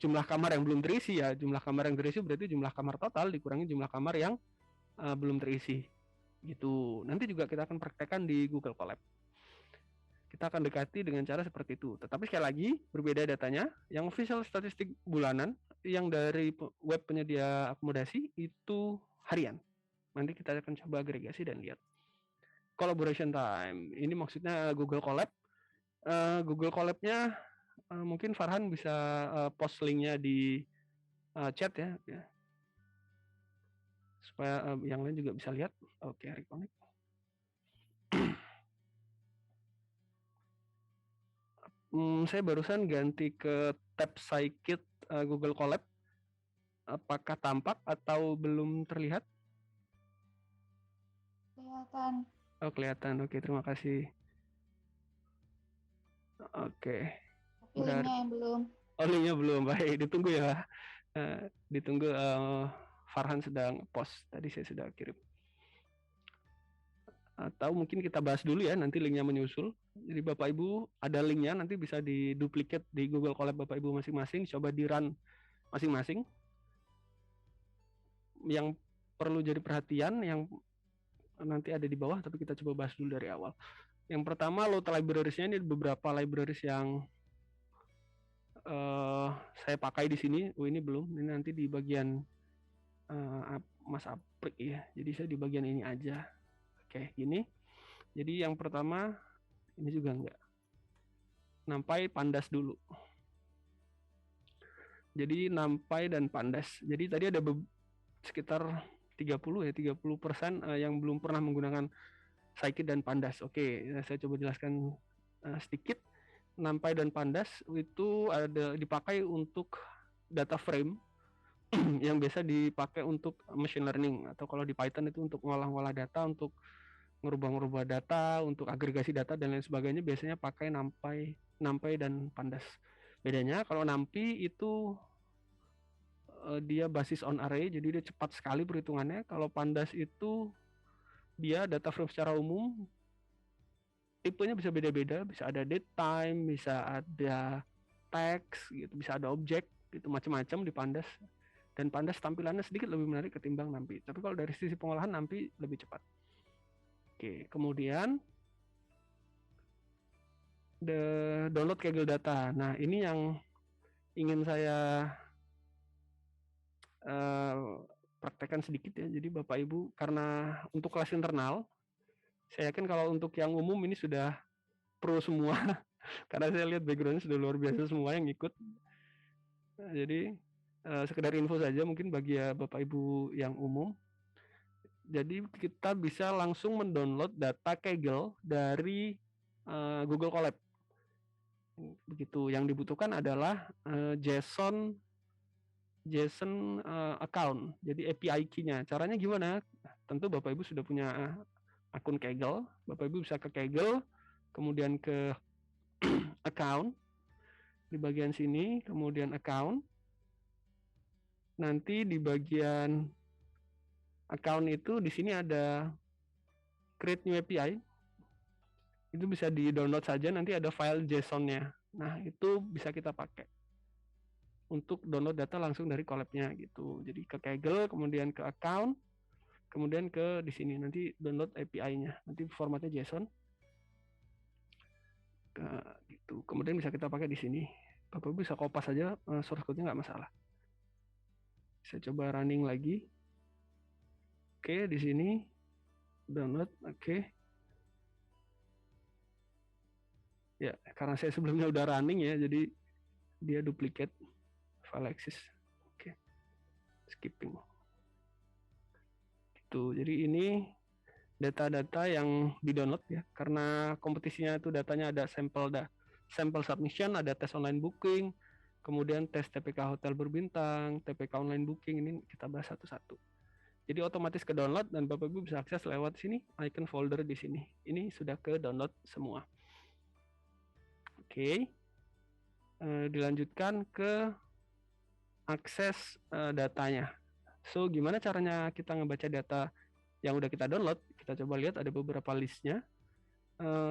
jumlah kamar yang belum terisi ya, jumlah kamar yang terisi berarti jumlah kamar total dikurangi jumlah kamar yang belum terisi gitu. Nanti juga kita akan praktekkan di Google Colab. Kita akan dekati dengan cara seperti itu. Tetapi sekali lagi berbeda datanya. Yang official statistik bulanan, yang dari web penyedia akomodasi itu harian. Nanti kita akan coba agregasi dan lihat. Collaboration time. Ini maksudnya Google Colab. Google Colab-nya mungkin Farhan bisa post linknya di chat ya, supaya yang lain juga bisa lihat. Oke, reconnect. Saya barusan ganti ke tab Scikit Google Colab. Apakah tampak atau belum terlihat? Kelihatan. Oh, kelihatan. Oke, terima kasih. Oke. Tapi linknya yang belum. Oh, linknya belum. Baik, ditunggu ya. Ditunggu. Farhan sedang post. Tadi saya sudah kirim. Atau mungkin kita bahas dulu ya, nanti linknya menyusul. Jadi Bapak Ibu ada linknya, nanti bisa diduplikat di Google Colab Bapak Ibu masing-masing, coba di run masing-masing. Yang perlu jadi perhatian, yang nanti ada di bawah, tapi kita coba bahas dulu dari awal. Yang pertama, load libraries-nya ini beberapa libraries yang saya pakai di sini. Oh, ini belum, ini nanti di bagian Mas Aprik ya. Jadi saya di bagian ini aja. Oke, gini. Jadi yang pertama, ini juga enggak. Nampai Pandas dulu. Jadi Nampai dan Pandas. Jadi tadi ada sekitar 30% yang belum pernah menggunakan Scikit dan Pandas. Oke, saya coba jelaskan sedikit. Nampai dan Pandas itu ada dipakai untuk data frame yang biasa dipakai untuk machine learning, atau kalau di Python itu untuk ngolah-ngolah data, untuk ngerubah-ngerubah data, untuk agregasi data dan lain sebagainya, biasanya pakai Nampai dan Pandas. Bedanya kalau Nampi itu dia basis on array, jadi dia cepat sekali perhitungannya. Kalau Pandas itu dia data frame secara umum, tipenya bisa beda-beda, bisa ada date time, bisa ada teks gitu, bisa ada objek gitu, macam-macam di Pandas. Dan Pandas tampilannya sedikit lebih menarik ketimbang Nampi. Tapi kalau dari sisi pengolahan Nampi lebih cepat. Oke, kemudian download Kaggle data. Nah, ini yang ingin saya praktekkan sedikit ya. Jadi Bapak Ibu, karena untuk kelas internal, saya yakin kalau untuk yang umum ini sudah pro semua. Karena saya lihat backgroundnya sudah luar biasa semua yang ikut. Nah, jadi sekedar info saja mungkin bagi ya Bapak Ibu yang umum. Jadi kita bisa langsung mendownload data Kaggle dari Google Colab. Begitu. Yang dibutuhkan adalah JSON account. Jadi API key-nya. Caranya gimana? Tentu Bapak Ibu sudah punya akun Kaggle. Bapak Ibu bisa ke Kaggle, kemudian ke account di bagian sini, kemudian account. Nanti di bagian account itu di sini ada create new API. Itu bisa di-download saja, nanti ada file JSON-nya. Nah, itu bisa kita pakai untuk download data langsung dari Colab-nya gitu. Jadi ke Kaggle, kemudian ke account, kemudian ke di sini nanti download API-nya. Nanti formatnya JSON. Gitu. Kemudian bisa kita pakai di sini. Bapak bisa kopas saja source code-nya nggak masalah. Saya coba running lagi. Oke, di sini download. Oke. Ya, karena saya sebelumnya udah running ya, jadi dia duplicate file access. Oke. Skipping. Gitu. Jadi ini data-data yang di-download ya, karena kompetisinya itu datanya ada sample submission, ada tes online booking, kemudian tes TPK hotel berbintang, TPK online booking, ini kita bahas satu-satu. Jadi otomatis ke download dan Bapak Ibu bisa akses lewat sini, icon folder di sini. Ini sudah ke download semua. Oke. Dilanjutkan ke akses datanya. So, gimana caranya kita ngebaca data yang udah kita download? Kita coba lihat ada beberapa listnya.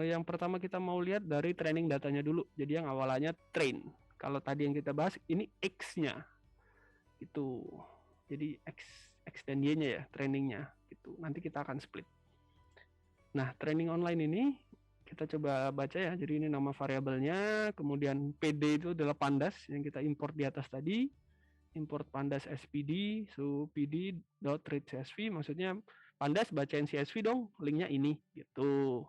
Yang pertama kita mau lihat dari training datanya dulu. Jadi yang awalnya train. Kalau tadi yang kita bahas ini X-nya. Itu. Jadi X dan Y-nya ya, trainingnya. Gitu. Nanti kita akan split. Nah, training online ini kita coba baca ya. Jadi ini nama variabelnya, kemudian PD itu adalah Pandas yang kita import di atas tadi. Import Pandas SPD, so pd.read.csv, maksudnya Pandas bacain CSV dong, linknya ini gitu.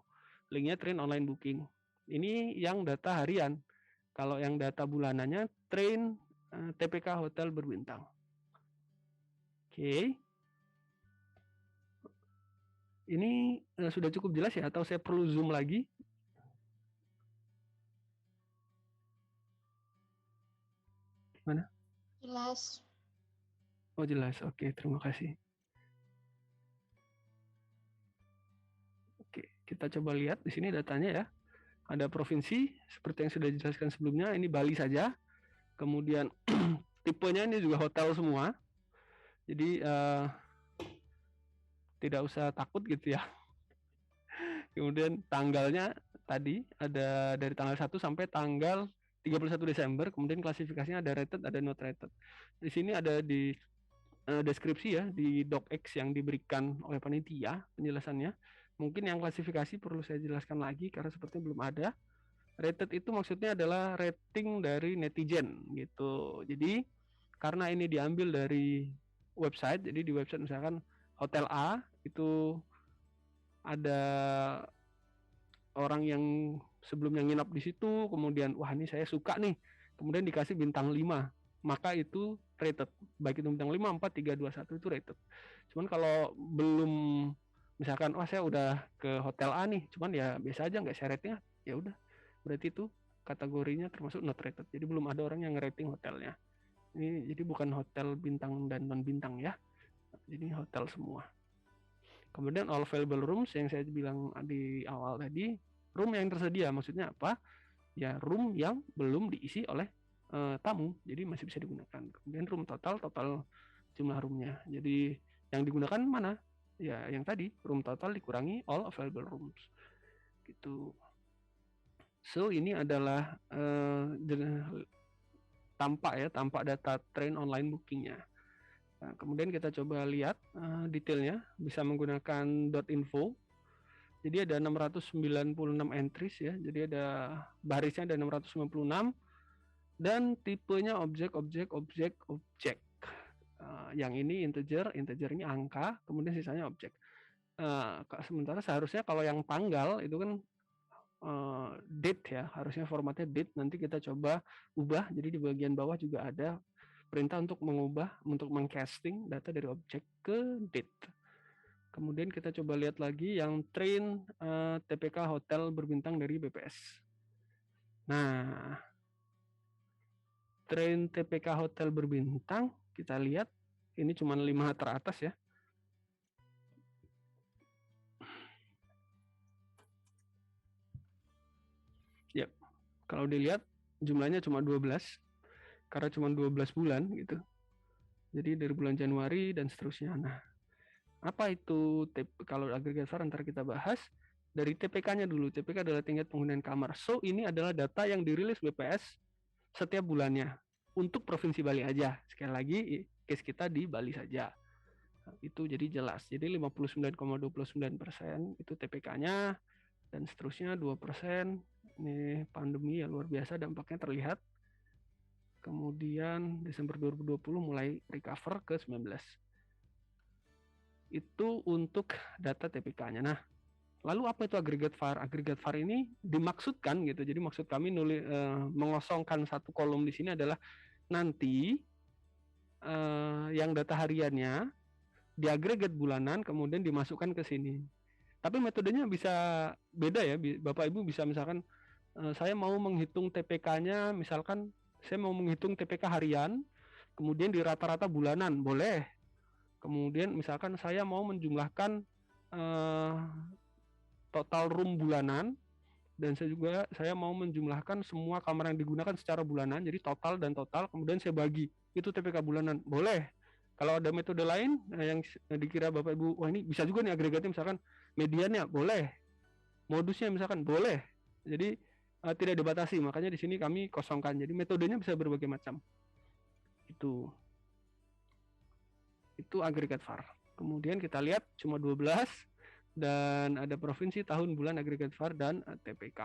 Linknya train online booking. Ini yang data harian. Kalau yang data bulanannya train TPK hotel berbintang. Oke. Ini sudah cukup jelas ya, atau saya perlu zoom lagi? Mana? Jelas. Oh jelas, oke, terima kasih. Oke, kita coba lihat di sini datanya ya. Ada provinsi seperti yang sudah dijelaskan sebelumnya, ini Bali saja. Kemudian tipenya ini juga hotel semua. Jadi tidak usah takut gitu ya. Kemudian tanggalnya tadi ada dari tanggal 1 sampai tanggal 31 Desember, kemudian klasifikasinya ada rated, ada not rated. Di sini ada di deskripsi ya, di docx yang diberikan oleh panitia penjelasannya. Mungkin yang klasifikasi perlu saya jelaskan lagi karena sepertinya belum ada. Rated itu maksudnya adalah rating dari netizen gitu. Jadi karena ini diambil dari website, jadi di website misalkan Hotel A itu ada orang yang sebelumnya nginap di situ, kemudian wah ini saya suka nih, kemudian dikasih bintang 5, maka itu rated. Baik itu bintang 5, 4, 3, 2, 1 itu rated. Cuman kalau belum misalkan wah saya udah ke Hotel A nih, cuman ya biasa aja nggak saya rating, ya udah berarti itu kategorinya termasuk not rated. Jadi belum ada orang yang ngerating hotelnya. Ini jadi bukan hotel bintang dan non bintang ya. Jadi hotel semua. Kemudian all available rooms yang saya bilang di awal tadi, room yang tersedia maksudnya apa? Ya room yang belum diisi oleh tamu, jadi masih bisa digunakan. Kemudian room total jumlah roomnya. Jadi yang digunakan mana? Ya yang tadi room total dikurangi all available rooms. Gitu. So ini adalah tampak data train online bookingnya. Nah, kemudian kita coba lihat detailnya, bisa menggunakan .info. Jadi ada 696 entries ya, jadi ada barisnya ada 696 dan tipenya objek. Yang ini integer ini angka, kemudian sisanya objek. Sementara seharusnya kalau yang tanggal itu kan date ya, harusnya formatnya date. Nanti kita coba ubah, jadi di bagian bawah juga ada perintah untuk mengcasting data dari objek ke date. Kemudian kita coba lihat lagi yang train TPK hotel berbintang dari BPS. Nah, train TPK hotel berbintang, kita lihat ini cuma 5 teratas ya. Ya, kalau dilihat jumlahnya cuma 12 karena cuma 12 bulan gitu. Jadi dari bulan Januari dan seterusnya. Nah, apa itu kalau agregat VAR ntar kita bahas. Dari TPK-nya dulu. TPK adalah tingkat penggunaan kamar. So, ini adalah data yang dirilis BPS setiap bulannya untuk Provinsi Bali aja. Sekali lagi, case kita di Bali saja. Nah, itu jadi jelas. Jadi 59,29% itu TPK-nya dan seterusnya 2%. Ini pandemi ya luar biasa dampaknya terlihat. Kemudian Desember 2020 mulai recover ke 19. Itu untuk data TPK-nya. Nah, lalu apa itu agregat VAR? Agregat VAR ini dimaksudkan gitu. Jadi maksud kami mengosongkan satu kolom di sini adalah nanti yang data hariannya diagregat bulanan kemudian dimasukkan ke sini. Tapi metodenya bisa beda ya. Bapak Ibu bisa misalkan saya mau menghitung TPK-nya, misalkan saya mau menghitung TPK harian, kemudian di rata-rata bulanan, boleh. Kemudian misalkan saya mau menjumlahkan total room bulanan, dan saya mau menjumlahkan semua kamar yang digunakan secara bulanan, jadi total, kemudian saya bagi, itu TPK bulanan, boleh. Kalau ada metode lain yang dikira Bapak Ibu, wah ini bisa juga nih agregatnya, misalkan mediannya, boleh. Modusnya misalkan, boleh. Jadi tidak dibatasi, makanya di sini kami kosongkan. Jadi metodenya bisa berbagai macam. Itu agregat VAR. Kemudian kita lihat cuma 12 dan ada provinsi, tahun, bulan, agregat VAR dan TPK.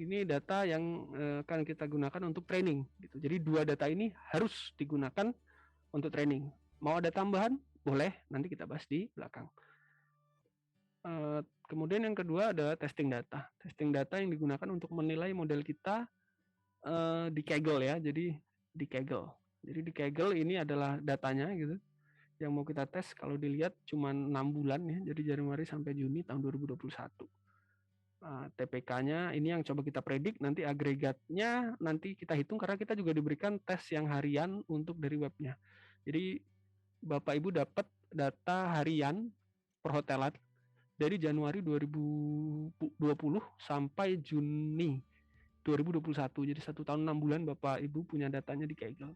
Ini data yang akan kita gunakan untuk training gitu. Jadi dua data ini harus digunakan untuk training. Mau ada tambahan? Boleh, nanti kita bahas di belakang. Kemudian yang kedua adalah testing data. Testing data yang digunakan untuk menilai model kita di Kaggle ya. Jadi di Kaggle. Jadi di Kaggle ini adalah datanya gitu. Yang mau kita tes kalau dilihat cuma 6 bulan ya. Jadi Januari sampai Juni tahun 2021. TPK-nya ini yang coba kita predik, nanti agregatnya nanti kita hitung karena kita juga diberikan tes yang harian untuk dari webnya. Jadi Bapak Ibu dapat data harian perhotelan dari Januari 2020 sampai Juni 2021. Jadi 1 tahun 6 bulan Bapak Ibu punya datanya di Kaggle.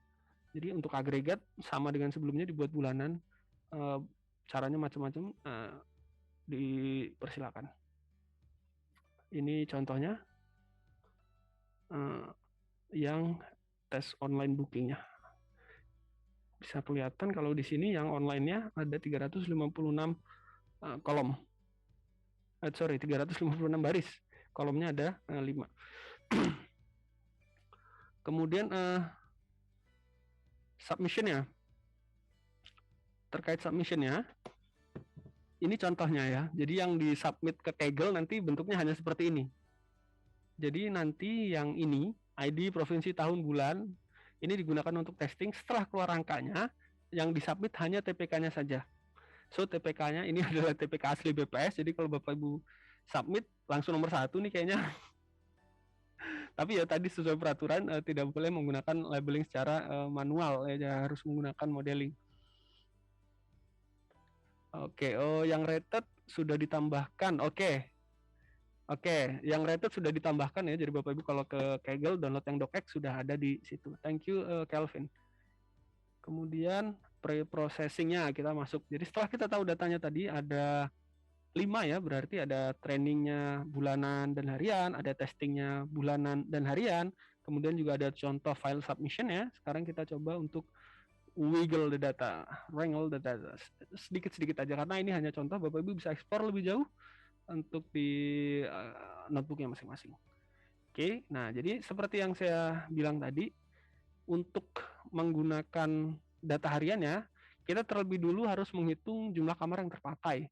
Jadi untuk agregat sama dengan sebelumnya dibuat bulanan, caranya macam-macam, dipersilakan. Ini contohnya yang tes online bookingnya. Bisa kelihatan kalau di sini yang online-nya ada 356 kolom. 356 baris. Kolomnya ada 5. Kemudian submission-nya. Terkait submission-nya, ini contohnya ya. Jadi yang disubmit ke Kaggle nanti bentuknya hanya seperti ini. Jadi nanti yang ini, ID, provinsi, tahun, bulan, ini digunakan untuk testing. Setelah keluar angkanya, yang disubmit hanya TPK-nya saja. So TPK-nya ini adalah TPK asli BPS. Jadi kalau Bapak Ibu submit langsung nomor 1 nih kayaknya. Tapi ya tadi sesuai peraturan tidak boleh menggunakan labeling secara manual ya, harus menggunakan modeling. Oke, yang rated sudah ditambahkan. Oke, yang rated sudah ditambahkan ya. Jadi Bapak Ibu kalau ke Kaggle download yang docx sudah ada di situ. Thank you Kelvin. Kemudian pre-processingnya kita masuk. Jadi setelah kita tahu datanya tadi ada 5 ya, berarti ada trainingnya bulanan dan harian, ada testingnya bulanan dan harian, kemudian juga ada contoh file submission ya. Sekarang kita coba untuk wiggle the data, wrangle the data, sedikit-sedikit aja karena ini hanya contoh, Bapak Ibu bisa explore lebih jauh untuk di notebooknya masing-masing. Oke, nah jadi seperti yang saya bilang tadi, untuk menggunakan data hariannya, kita terlebih dulu harus menghitung jumlah kamar yang terpakai.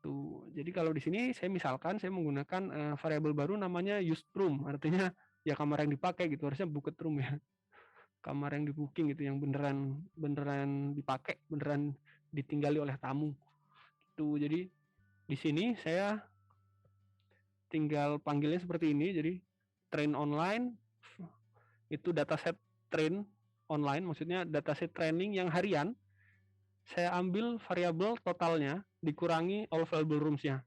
Tuh, jadi kalau di sini saya misalkan saya menggunakan variabel baru namanya used room, artinya ya kamar yang dipakai gitu, harusnya booked room ya. Kamar yang di booking gitu, yang beneran dipakai, beneran ditinggali oleh tamu. Tuh, jadi di sini saya tinggal panggilnya seperti ini, jadi train online itu dataset train online, maksudnya dataset training yang harian. Saya ambil variabel totalnya dikurangi all available rooms-nya.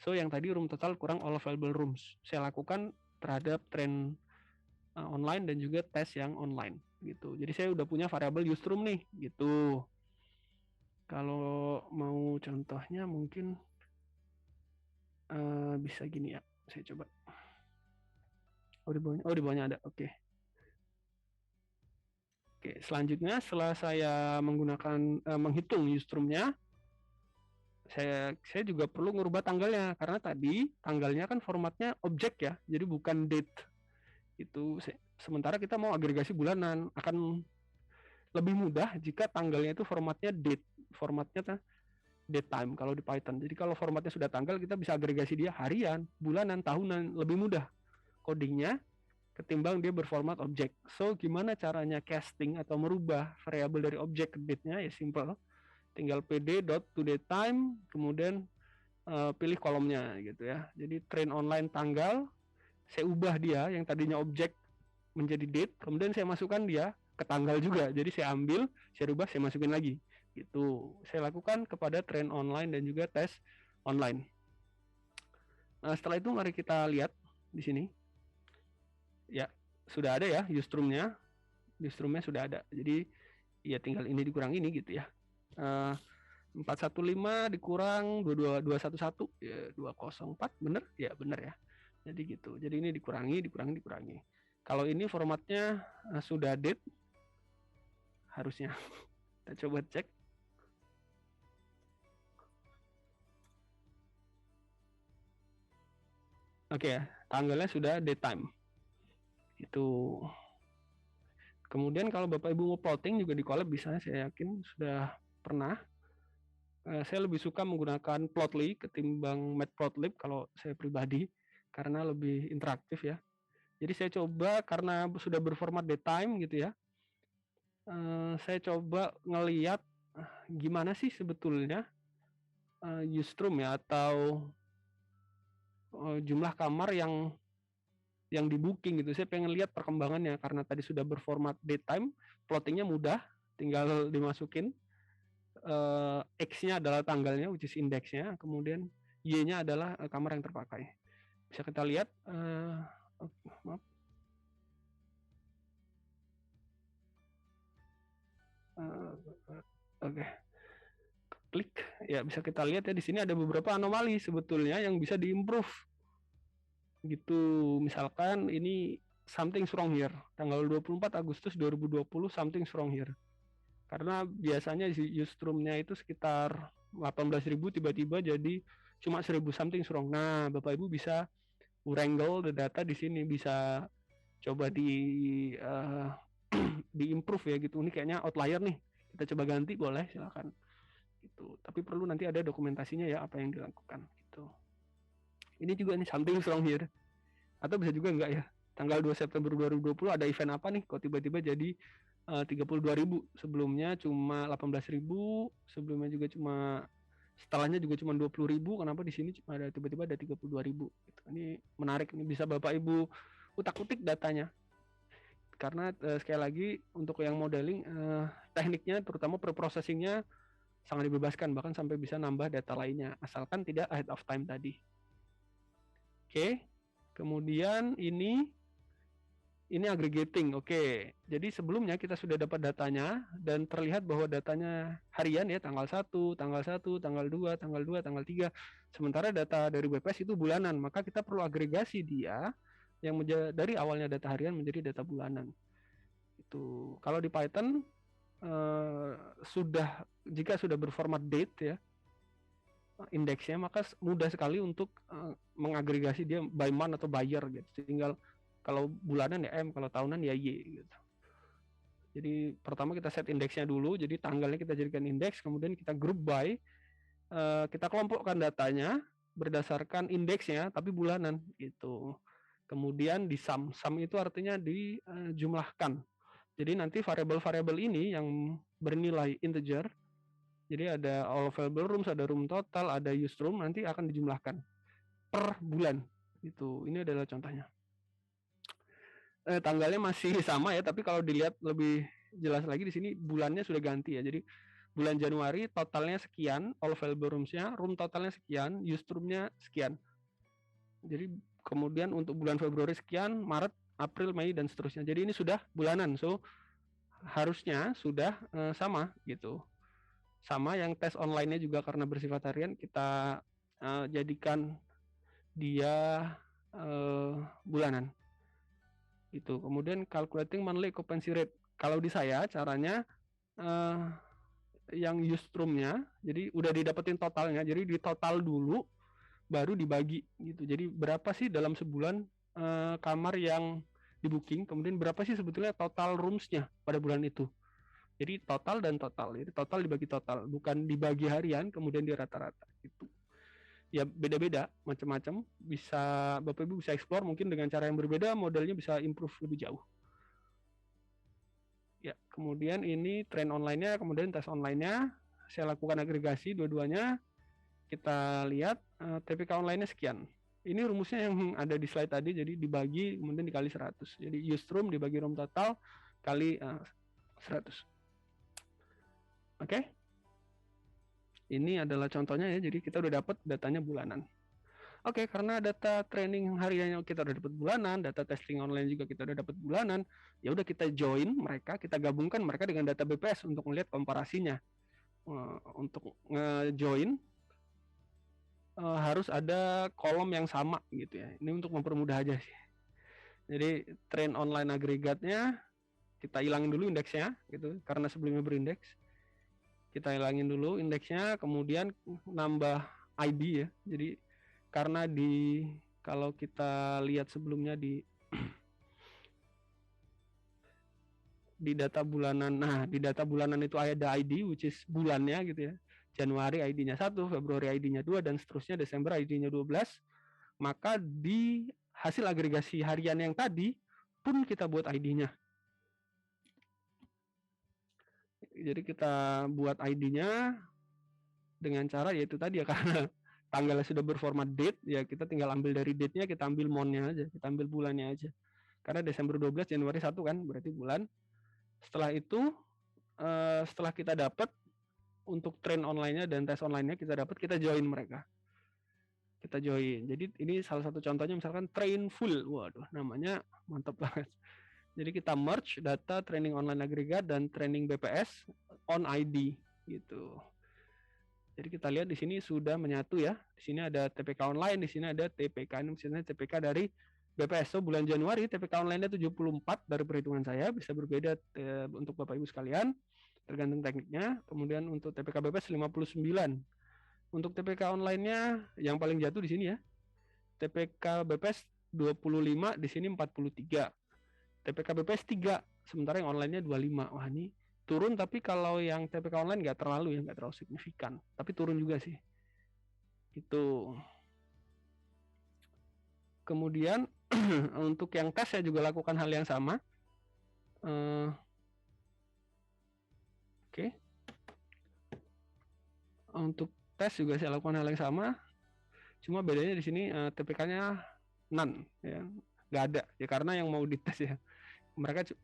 So yang tadi room total kurang all available rooms. Saya lakukan terhadap train online dan juga tes yang online gitu. Jadi saya udah punya variabel used room nih gitu. Kalau mau contohnya mungkin bisa gini ya. Saya coba. Oh di bawahnya ada. Oke. Oke, selanjutnya setelah saya menggunakan menghitung used room-nya, saya juga perlu ngubah tanggalnya karena tadi tanggalnya kan formatnya objek ya, jadi bukan date. Itu sementara kita mau agregasi bulanan, akan lebih mudah jika tanggalnya itu formatnya date, formatnya date time kalau di Python. Jadi kalau formatnya sudah tanggal, kita bisa agregasi dia harian, bulanan, tahunan, lebih mudah codingnya ketimbang dia berformat objek. So gimana caranya casting atau merubah variabel dari objek ke date-nya? Ya simple, tinggal pd.toDateTime, kemudian pilih kolomnya gitu ya. Jadi train online tanggal, saya ubah dia yang tadinya objek menjadi date, kemudian saya masukkan dia ke tanggal juga. Jadi saya ambil, saya rubah, saya masukin lagi. Gitu. Saya lakukan kepada train online dan juga tes online. Nah, setelah itu mari kita lihat di sini. Ya, sudah ada ya used room-nya. Used room-nya sudah ada. Jadi ya tinggal ini dikurang ini gitu ya. 415 dikurang 211 ya 204, bener? Ya bener ya. Jadi gitu. Jadi ini dikurangi. Kalau ini formatnya sudah date harusnya. Kita coba cek. Oke ya, tanggalnya sudah date time. Itu. Kemudian kalau Bapak Ibu mau plotting juga di Colab bisa, saya yakin sudah pernah. Saya lebih suka menggunakan Plotly ketimbang Matplotlib kalau saya pribadi karena lebih interaktif ya. Jadi saya coba karena sudah berformat datetime gitu ya. Saya coba ngeliat gimana sih sebetulnya used room ya atau jumlah kamar yang di booking gitu. Saya pengen lihat perkembangannya karena tadi sudah berformat datetime, plottingnya mudah, tinggal dimasukin. X-nya adalah tanggalnya, which is index-nya, kemudian Y-nya adalah kamar yang terpakai. Bisa kita lihat, maaf. Oke. Klik, ya bisa kita lihat ya di sini ada beberapa anomali sebetulnya yang bisa diimprove. Gitu, misalkan ini something wrong here, tanggal 24 Agustus 2020 something wrong here. Karena biasanya used room-nya itu sekitar 18.000, tiba-tiba jadi cuma 1.000 something wrong. Nah, Bapak Ibu bisa wrangle the data di sini, bisa coba di improve ya gitu. Ini kayaknya outlier nih, kita coba ganti, boleh silakan gitu. Tapi perlu nanti ada dokumentasinya ya apa yang dilakukan gitu. Ini juga nih something wrong here, atau bisa juga enggak ya, tanggal 2 September 2020 ada event apa nih kok tiba-tiba jadi 32.000, sebelumnya cuma 18.000, sebelumnya juga cuma, setelahnya juga cuma 20.000, kenapa di sini ada tiba-tiba ada 32.000 gitu. Ini menarik, ini bisa Bapak Ibu utak-utik datanya. Karena sekali lagi untuk yang modeling tekniknya terutama preprocessingnya sangat dibebaskan, bahkan sampai bisa nambah data lainnya asalkan tidak ahead of time tadi. Oke, kemudian ini Ini aggregating, oke. Jadi sebelumnya kita sudah dapat datanya dan terlihat bahwa datanya harian ya, tanggal 1, tanggal 1, tanggal 2, tanggal 2, tanggal 3. Sementara data dari BPS itu bulanan, maka kita perlu agregasi dia yang dari awalnya data harian menjadi data bulanan. Itu. Kalau di Python jika sudah berformat date ya, indeksnya, maka mudah sekali untuk mengagregasi dia by month atau by year gitu. Tinggal kalau bulanan ya M, kalau tahunan ya Y gitu. Jadi pertama kita set indeksnya dulu, jadi tanggalnya kita jadikan indeks, kemudian kita group by, kita kelompokkan datanya berdasarkan indeksnya tapi bulanan gitu. Kemudian di sum itu artinya dijumlahkan. Jadi nanti variabel-variabel ini yang bernilai integer, jadi ada all available rooms, ada room total, ada used room, nanti akan dijumlahkan per bulan. Itu. Ini adalah contohnya. Tanggalnya masih sama ya, tapi kalau dilihat lebih jelas lagi di sini bulannya sudah ganti ya. Jadi bulan Januari totalnya sekian, all available rooms-nya, room totalnya sekian, used room-nya sekian. Jadi kemudian untuk bulan Februari sekian, Maret, April, Mei dan seterusnya. Jadi ini sudah bulanan, so harusnya sudah sama gitu. Sama yang tes online-nya juga karena bersifat harian kita jadikan dia bulanan. Itu. Kemudian calculating monthly occupancy rate. Kalau di saya caranya yang used room-nya, jadi udah didapetin totalnya, jadi di total dulu baru dibagi gitu. Jadi berapa sih dalam sebulan kamar yang di booking, kemudian berapa sih sebetulnya total rooms-nya pada bulan itu. Jadi total dan total. Jadi total dibagi total, bukan dibagi harian kemudian di rata-rata gitu. Ya beda-beda, macam-macam. Bisa Bapak Ibu bisa explore mungkin dengan cara yang berbeda, modelnya bisa improve lebih jauh. Ya, kemudian ini train online-nya, kemudian tes online-nya. Saya lakukan agregasi dua-duanya. Kita lihat TPK online-nya sekian. Ini rumusnya yang ada di slide tadi, jadi dibagi kemudian dikali 100. Jadi used room dibagi room total kali 100. Oke. Ini adalah contohnya ya, jadi kita udah dapat datanya bulanan. Oke, karena data training hariannya kita udah dapat bulanan, data testing online juga kita udah dapat bulanan, ya udah kita join mereka, kita gabungkan mereka dengan data BPS untuk melihat komparasinya. Untuk nge-join harus ada kolom yang sama gitu ya. Ini untuk mempermudah aja sih. Jadi train online agregatnya kita hilangin dulu indeksnya gitu, karena sebelumnya berindeks. Kita hilangin dulu indeksnya, kemudian nambah ID ya. Jadi karena kalau kita lihat sebelumnya di data bulanan, nah di data bulanan itu ada ID which is bulannya gitu ya. Januari ID-nya 1, Februari ID-nya 2 dan seterusnya, Desember ID-nya 12. Maka di hasil agregasi harian yang tadi pun kita buat ID-nya. Jadi kita buat ID-nya dengan cara yaitu tadi ya, karena tanggalnya sudah berformat date, ya kita tinggal ambil dari date-nya, kita ambil month-nya aja, kita ambil bulannya aja. Karena Desember 12, Januari 1 kan, berarti bulan. Setelah itu, setelah kita dapat untuk train online-nya dan tes online-nya kita dapat, kita join mereka. Kita join. Jadi ini salah satu contohnya misalkan train full. Waduh, namanya mantap banget. Jadi kita merge data training online aggregate dan training BPS on ID gitu. Jadi kita lihat di sini sudah menyatu ya. Di sini ada TPK online, di sini ada TPK, ini misalnya TPK dari BPS. So bulan Januari TPK online-nya 74 dari perhitungan saya, bisa berbeda untuk Bapak Ibu sekalian, tergantung tekniknya. Kemudian untuk TPK BPS 59. Untuk TPK online-nya yang paling jatuh di sini ya. TPK BPS 25, di sini 43. TPK BPS 3, sementara yang online-nya 25. Wah, ini turun, tapi kalau yang TPK online nggak terlalu signifikan, tapi turun juga sih. Itu. Kemudian untuk yang tes saya juga lakukan hal yang sama. Oke. Untuk tes juga saya lakukan hal yang sama. Cuma bedanya di sini TPK-nya none ya. Nggak ada ya, karena yang mau dites ya.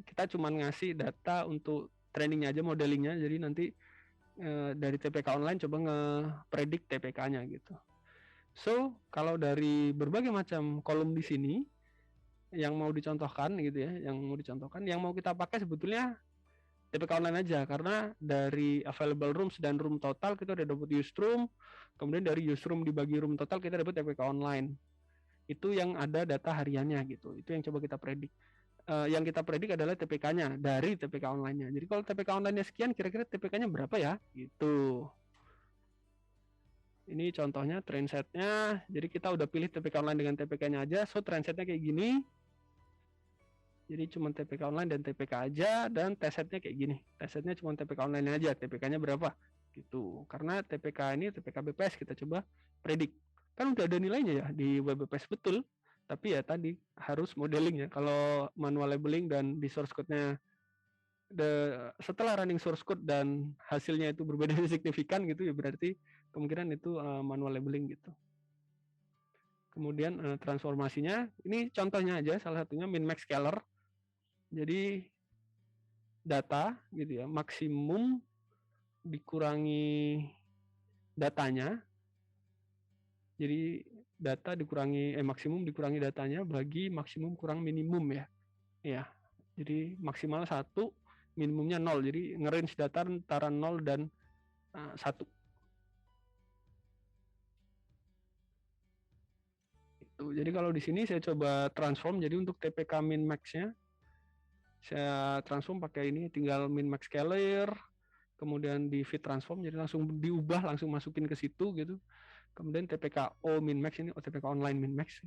Kita cuma ngasih data untuk trainingnya aja, modelingnya. Jadi nanti dari TPK online coba nge-predict TPK-nya gitu. So, kalau dari berbagai macam kolom di sini, yang mau dicontohkan gitu ya, yang mau kita pakai sebetulnya TPK online aja, karena dari available rooms dan room total kita udah dapat use room, kemudian dari use room dibagi room total kita dapat TPK online. Itu yang ada data hariannya gitu. Itu yang coba kita predik. Yang kita predik adalah TPK-nya dari TPK online-nya. Jadi kalau TPK online-nya sekian, kira-kira TPK-nya berapa ya? Gitu. Ini contohnya trainset-nya. Jadi kita udah pilih TPK online dengan TPK-nya aja. So trainset-nya kayak gini. Jadi cuma TPK online dan TPK aja, dan testsetnya kayak gini. Testsetnya cuma TPK online aja, TPK-nya berapa? Gitu. Karena TPK ini TPK BPS kita coba predik. Kan udah ada nilainya ya di web BPS betul. Tapi ya tadi harus modeling ya. Kalau manual labeling dan di source code-nya setelah running source code dan hasilnya itu berbeda signifikan gitu ya, berarti kemungkinan itu manual labeling gitu. Kemudian transformasinya, ini contohnya aja salah satunya min max scaler. Jadi data gitu ya, maksimum dikurangi datanya. Jadi data dikurangi maksimum dikurangi datanya bagi maksimum kurang minimum ya. Ya. Jadi maksimal 1, minimumnya 0. Jadi nge-range data antara 0 dan 1. Jadi kalau di sini saya coba transform, jadi untuk TPK min max-nya saya transform pakai ini, tinggal min max scaler, kemudian di fit transform, jadi langsung diubah, langsung masukin ke situ gitu. Kemudian TPKO min max ini, TPK online min max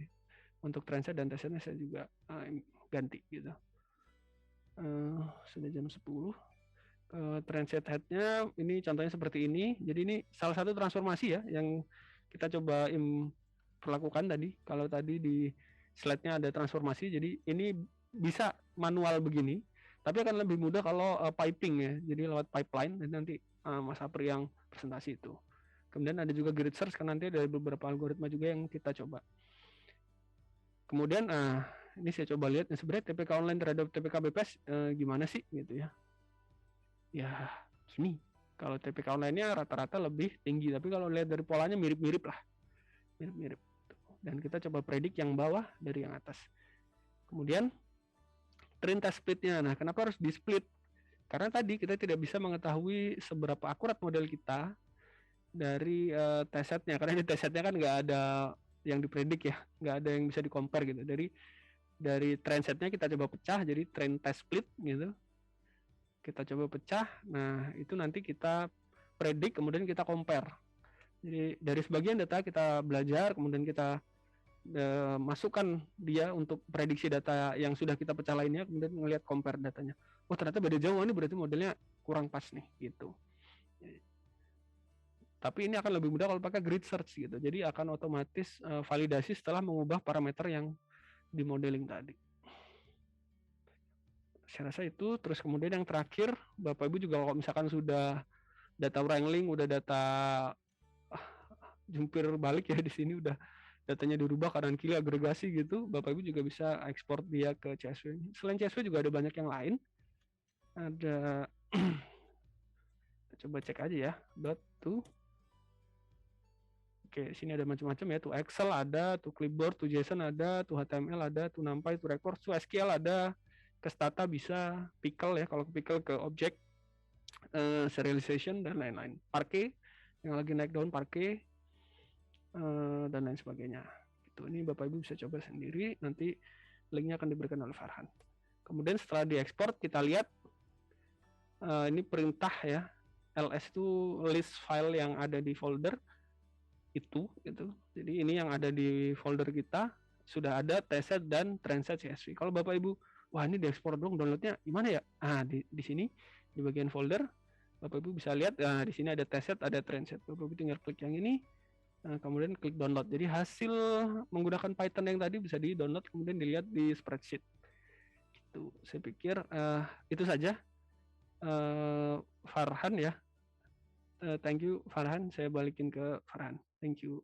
untuk transit dan testnya saya juga ganti gitu. Sudah jam 10. Transit head-nya ini contohnya seperti ini. Jadi ini salah satu transformasi ya yang kita coba perlakukan tadi. Kalau tadi di slide-nya ada transformasi, jadi ini bisa manual begini, tapi akan lebih mudah kalau piping ya. Jadi lewat pipeline, dan nanti Mas Apri yang presentasi itu. Kemudian ada juga grid search, kan nanti ada beberapa algoritma juga yang kita coba. Kemudian ini saya coba lihat sebenarnya TPK online terhadap TPK BPS gimana sih gitu ya. Ya gini, kalau TPK online-nya rata-rata lebih tinggi, tapi kalau lihat dari polanya mirip-mirip lah. Mirip-mirip. Dan kita coba predik yang bawah dari yang atas. Kemudian train test split-nya. Nah, kenapa harus di split? Karena tadi kita tidak bisa mengetahui seberapa akurat model kita dari test set-nya. Karena di test set-nya kan nggak ada yang dipredik ya, nggak ada yang bisa di-compare gitu. Dari train set-nya kita coba pecah jadi train test split gitu. Kita coba pecah, nah itu nanti kita predik, kemudian kita compare. Jadi dari sebagian data kita belajar, kemudian kita masukkan dia untuk prediksi data yang sudah kita pecah lainnya, kemudian ngelihat compare datanya. Oh ternyata beda jauh, ini berarti modelnya kurang pas nih gitu. Tapi ini akan lebih mudah kalau pakai grid search gitu. Jadi akan otomatis validasi setelah mengubah parameter yang di modeling tadi. Saya rasa itu. Terus kemudian yang terakhir, Bapak Ibu juga kalau misalkan sudah data wrangling, udah data jungkir balik ya, di sini udah datanya dirubah kanan kiri agregasi gitu, Bapak Ibu juga bisa ekspor dia ke CSV. Selain CSV juga ada banyak yang lain. Ada coba cek aja ya, .to. Oke, sini ada macam-macam ya, to Excel ada, to clipboard, to JSON ada, to HTML ada, to NumPy, to record, to SQL ada, ke stata bisa, pickle ya, kalau pickle ke objek, serialization dan lain-lain. Parquet yang lagi naik daun Parquet dan lain sebagainya. Gitu. Ini Bapak Ibu bisa coba sendiri, nanti linknya akan diberikan oleh Farhan. Kemudian setelah diekspor kita lihat ini perintah ya, ls itu list file yang ada di folder itu gitu. Jadi ini yang ada di folder kita sudah ada testset dan transet CSV. Kalau Bapak Ibu, wah ini diekspor dong, downloadnya gimana ya? Di sini di bagian folder Bapak Ibu bisa lihat, di sini ada testset, ada transet. Bapak Ibu tinggal klik yang ini, kemudian klik download. Jadi hasil menggunakan Python yang tadi bisa di download, kemudian dilihat di spreadsheet. Gitu. Saya pikir itu saja. Farhan ya. Thank you Farhan. Saya balikin ke Farhan. Thank you.